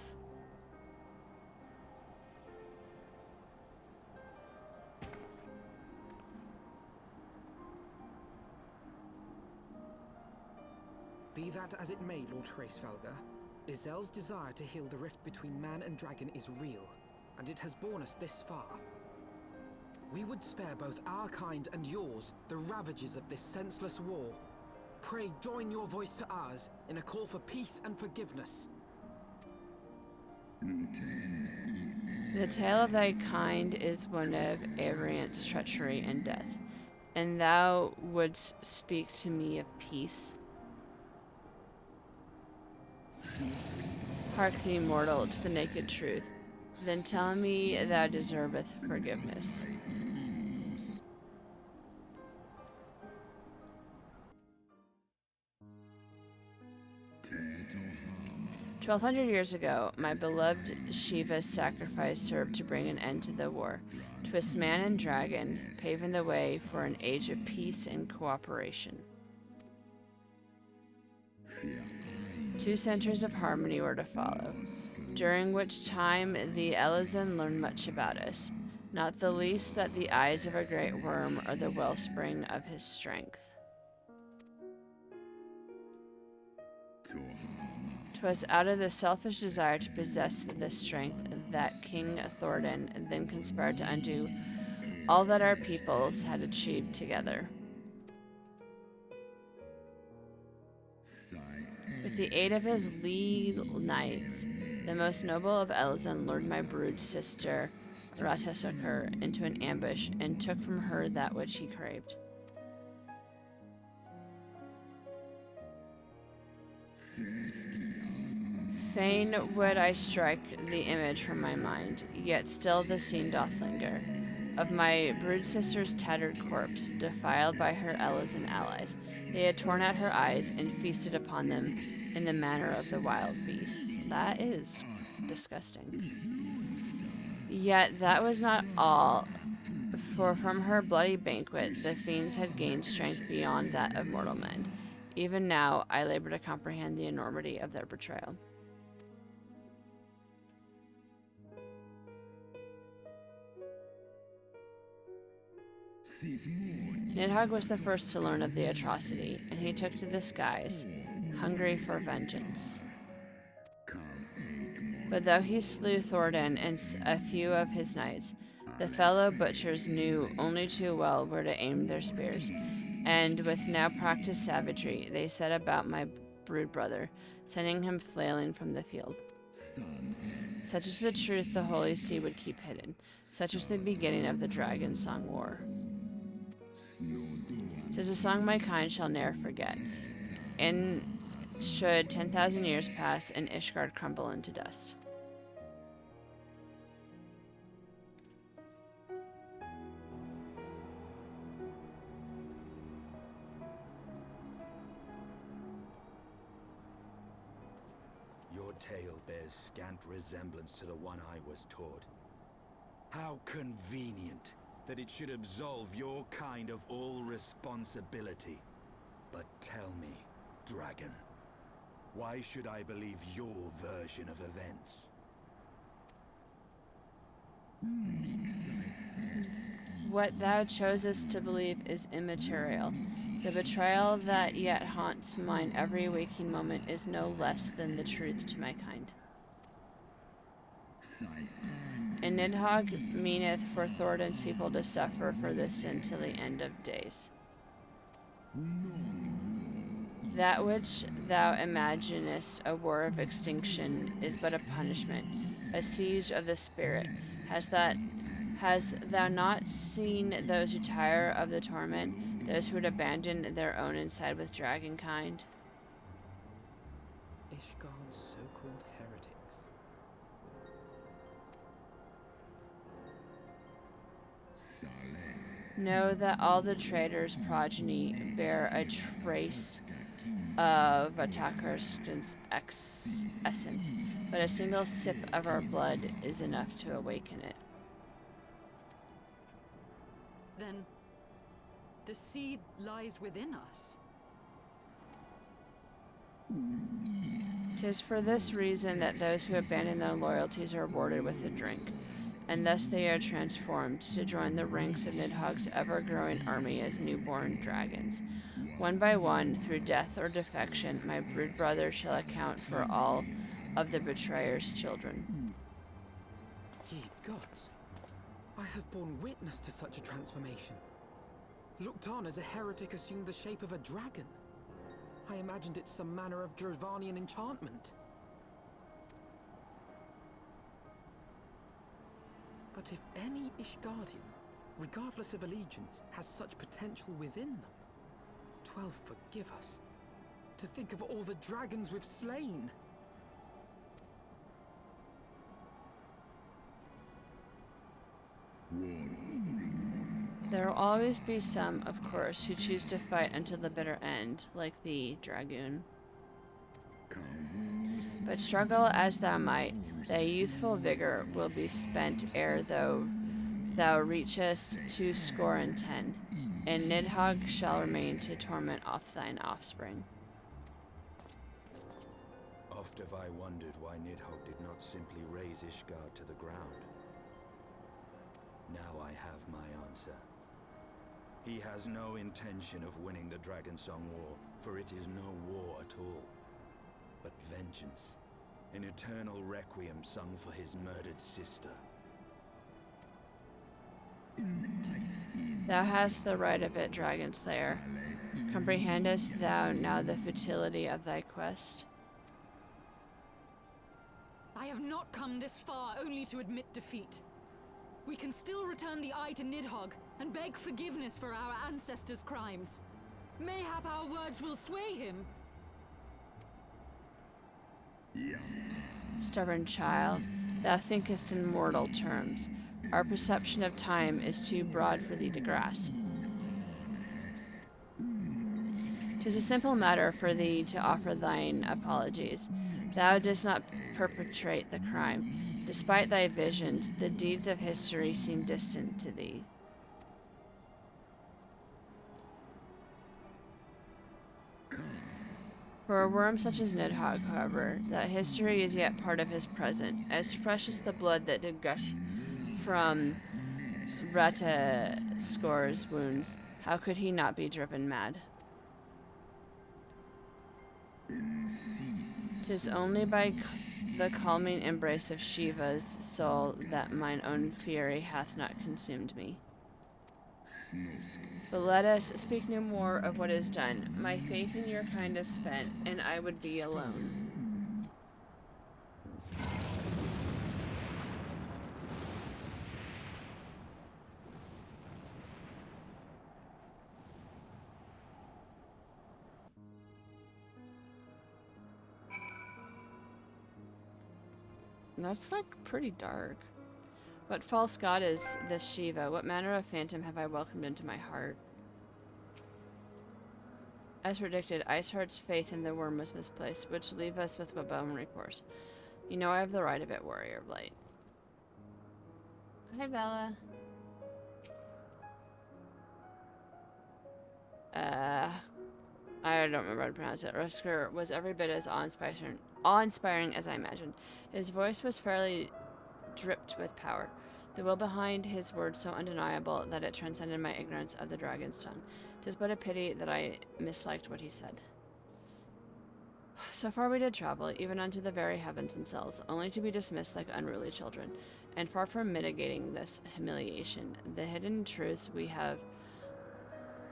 Be that as it may, Lord Hraesvelga, Izel's desire to heal the rift between man and dragon is real, and it has borne us this far. We would spare both our kind and yours the ravages of this senseless war. Pray join your voice to ours in a call for peace and forgiveness. The tale of thy kind is one of arrogance, treachery, and death, and thou wouldst speak to me of peace. Hark thee, mortal, to the naked truth. Then tell me thou deserveth forgiveness. 1,200 years ago, my beloved Shiva's sacrifice served to bring an end to the war, twist man and dragon, paving the way for an age of peace and cooperation. 2 centuries of harmony were to follow, during which time the Elysian learned much about us, not the least that the eyes of a great worm are the wellspring of his strength. 'Twas out of the selfish desire to possess this strength that King Thordan then conspired to undo all that our peoples had achieved together. With the aid of his leal knights, the most noble of Elysian lured my brood sister, Ratasakar, into an ambush and took from her that which he craved. Fain would I strike the image from my mind, yet still the scene doth linger, of my brood sister's tattered corpse, defiled by her Elysian allies. They had torn out her eyes and feasted upon them in the manner of the wild beasts. That is disgusting. Yet that was not all, for from her bloody banquet the fiends had gained strength beyond that of mortal men. Even now I labor to comprehend the enormity of their betrayal. Nidhogg was the first to learn of the atrocity, and he took to the skies, hungry for vengeance. But though he slew Thordan and a few of his knights, the fellow butchers knew only too well where to aim their spears, and with now practiced savagery, they set about my brood brother, sending him flailing from the field. Such is the truth the Holy See would keep hidden. Such was the beginning of the Dragon Song War. 'Tis a song my kind shall ne'er forget, and should 10,000 years pass and Ishgard crumble into dust. tale bears scant resemblance to the one I was taught. How convenient that it should absolve your kind of all responsibility. But tell me, dragon, why should I believe your version of events? What thou chosest to believe is immaterial. The betrayal that yet haunts mine every waking moment is no less than the truth to my kind. And Nidhogg meaneth for Thordan's people to suffer for this sin till the end of days. That which thou imaginest a war of extinction is but a punishment, a siege of the spirit. Hast thou not seen those who tire of the torment, those who would abandon their own and side with dragonkind? Ishgard's so-called heretics. Know that all the traitors' progeny bear a trace of Atakar's essence, but a single sip of our blood is enough to awaken it. Then, the seed lies within us. 'Tis for this reason that those who abandon their loyalties are rewarded with a drink, and thus they are transformed to join the ranks of Nidhogg's ever-growing army as newborn dragons. One by one, through death or defection, my brood brother shall account for all of the betrayer's children. Ye gods, I have borne witness to such a transformation. Looked on as a heretic assumed the shape of a dragon. I imagined it some manner of Dravanian enchantment. But if any Ishgardian, regardless of allegiance, has such potential within them, 12 forgive us. To think of all the dragons we've slain! There will always be some, of course, who choose to fight until the bitter end, like the dragoon. But struggle as thou might, thy youthful vigor will be spent ere thou reachest 210, and Nidhogg shall remain to torment off thine offspring. Oft have I wondered why Nidhogg did not simply raze Ishgard to the ground. Now I have my answer. He has no intention of winning the Dragonsong War, for it is no war at all, but vengeance, an eternal requiem sung for his murdered sister. Thou hast the right of it, Dragon Slayer. Comprehendest thou now the futility of thy quest? I have not come this far only to admit defeat. We can still return the eye to Nidhogg and beg forgiveness for our ancestors' crimes. Mayhap our words will sway him. Stubborn child, thou thinkest in mortal terms. Our perception of time is too broad for thee to grasp. 'Tis a simple matter for thee to offer thine apologies. Thou didst not perpetrate the crime. Despite thy visions, the deeds of history seem distant to thee. For a worm such as Nidhogg, however, that history is yet part of his present, as fresh as the blood that did gush from Bratascor's wounds, how could he not be driven mad? 'Tis only by the calming embrace of Shiva's soul that mine own fury hath not consumed me. But let us speak no more of what is done. My faith in your kind is spent, and I would be alone. That's like pretty dark. What false god is this Shiva? What manner of phantom have I welcomed into my heart? As predicted, Iceheart's faith in the worm was misplaced, which leave us with one recourse. You know I have the right of it, Warrior of Light. Hi, Bella. I don't remember how to pronounce it. Rutger was every bit as awe-inspiring as I imagined. His voice was fairly dripped with power. The will behind his words so undeniable that it transcended my ignorance of the dragon's tongue. 'Tis but a pity that I misliked what he said. So far we did travel, even unto the very heavens themselves, only to be dismissed like unruly children. And far from mitigating this humiliation, the hidden truths we have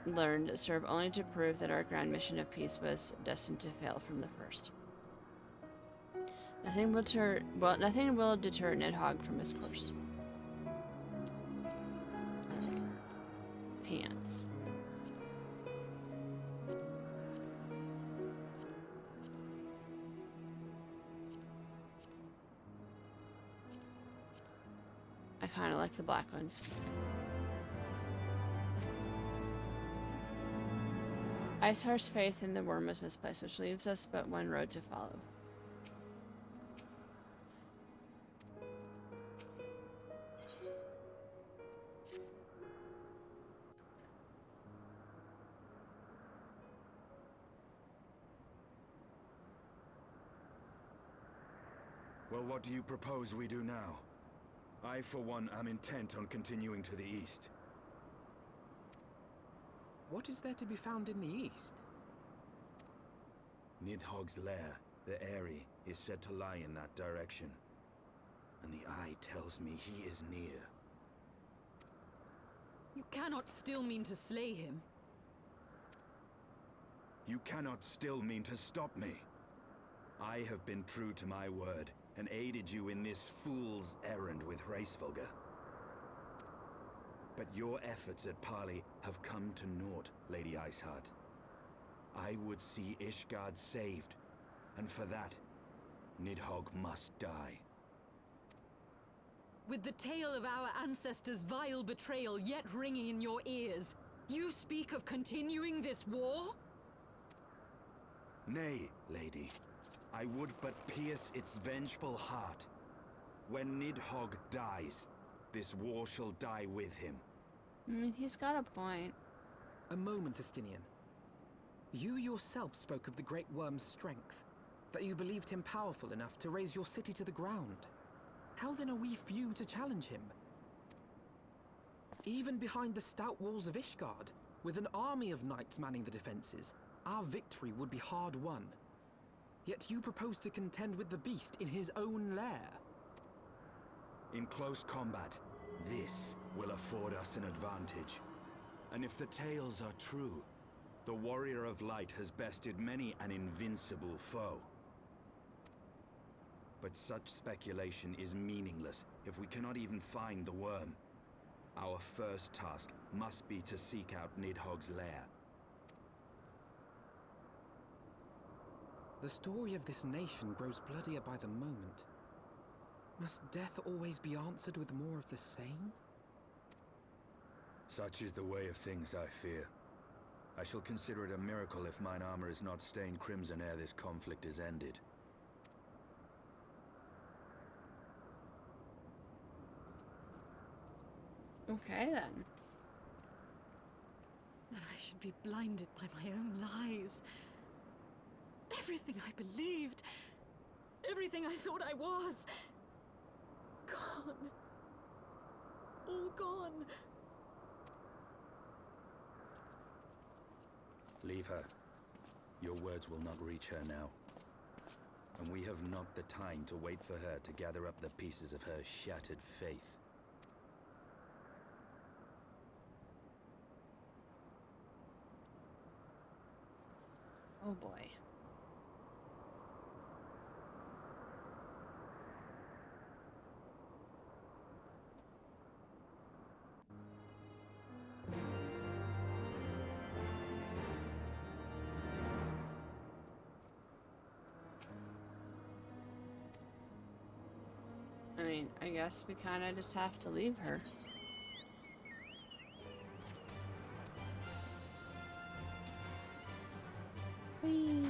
learned serve only to prove that our grand mission of peace was destined to fail from the first. Nothing will deter Nidhogg from his course. Pants. I kind of like the black ones. Iceheart's faith in the worm was misplaced, which leaves us but one road to follow. Well, what do you propose we do now? I, for one, am intent on continuing to the east. What is there to be found in the east? Nidhogg's lair, the Eyrie, is said to lie in that direction. And the eye tells me he is near. You cannot still mean to slay him. You cannot still mean to stop me. I have been true to my word, and aided you in this fool's errand with Hraesvelgr. But your efforts at parley have come to naught, Lady Iceheart. I would see Ishgard saved, and for that, Nidhogg must die. With the tale of our ancestors' vile betrayal yet ringing in your ears, you speak of continuing this war? Nay, lady. I would but pierce its vengeful heart. When Nidhogg dies, this war shall die with him. He's got a point. A moment, Estinian. You yourself spoke of the Great Worm's strength, that you believed him powerful enough to raise your city to the ground. How then are we few to challenge him? Even behind the stout walls of Ishgard, with an army of knights manning the defenses, our victory would be hard won. Yet you propose to contend with the beast in his own lair. In close combat, this will afford us an advantage. And if the tales are true, the Warrior of Light has bested many an invincible foe. But such speculation is meaningless if we cannot even find the worm. Our first task must be to seek out Nidhogg's lair. The story of this nation grows bloodier by the moment. Must death always be answered with more of the same? Such is the way of things, I fear. I shall consider it a miracle if mine armor is not stained crimson ere this conflict is ended. Okay, then. That I should be blinded by my own lies. Everything I believed, everything I thought I was, gone. All gone. Leave her. Your words will not reach her now. And we have not the time to wait for her to gather up the pieces of her shattered faith. Oh boy. I mean, I guess we kind of just have to leave her. Whee!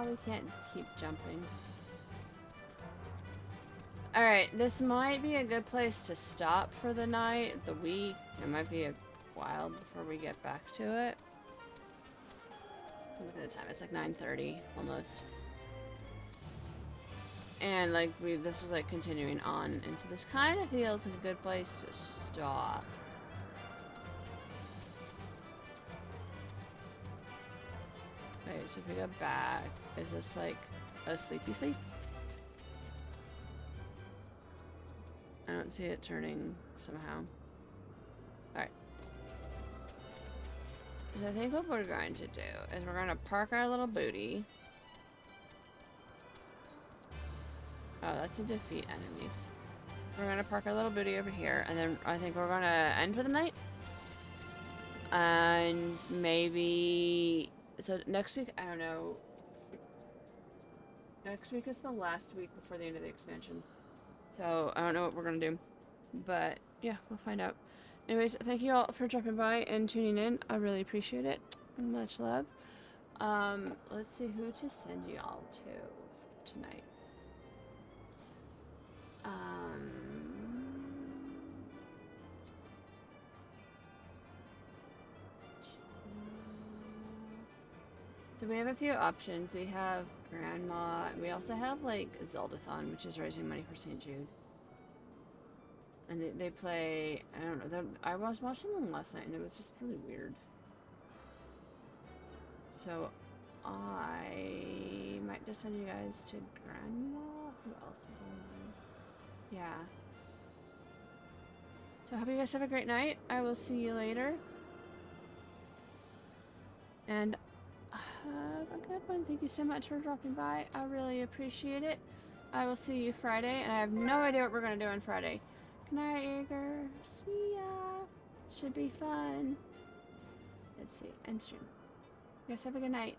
we can't keep jumping. Alright, this might be a good place to stop for the night, the week. It might be a while before we get back to it. Look at the time, it's like 9:30 almost. And like this is like continuing on into this kind of feels like a good place to stop. Okay, so if we go back, is this like a sleepy sleep? I don't see it turning somehow. Alright. So I think what we're going to do is we're going to park our little booty. Oh, that's to defeat enemies. We're going to park our little booty over here, and then I think we're going to end for the night. And maybe... So next week, I don't know. Next week is the last week before the end of the expansion. So I don't know what we're going to do. But yeah, we'll find out. Anyways, thank you all for dropping by and tuning in. I really appreciate it. Much love. Let's see who to send y'all to tonight. So we have a few options. We have Grandma. We also have like Zeldathon, which is raising money for St. Jude. And they play, I don't know, I was watching them last night and it was just really weird. So I might just send you guys to Grandma. Who else is online? Yeah. So I hope you guys have a great night. I will see you later. And have a good one. Thank you so much for dropping by. I really appreciate it. I will see you Friday, and I have no idea what we're going to do on Friday. Good night, Jaeger. See ya. Should be fun. Let's see. End stream. You guys have a good night.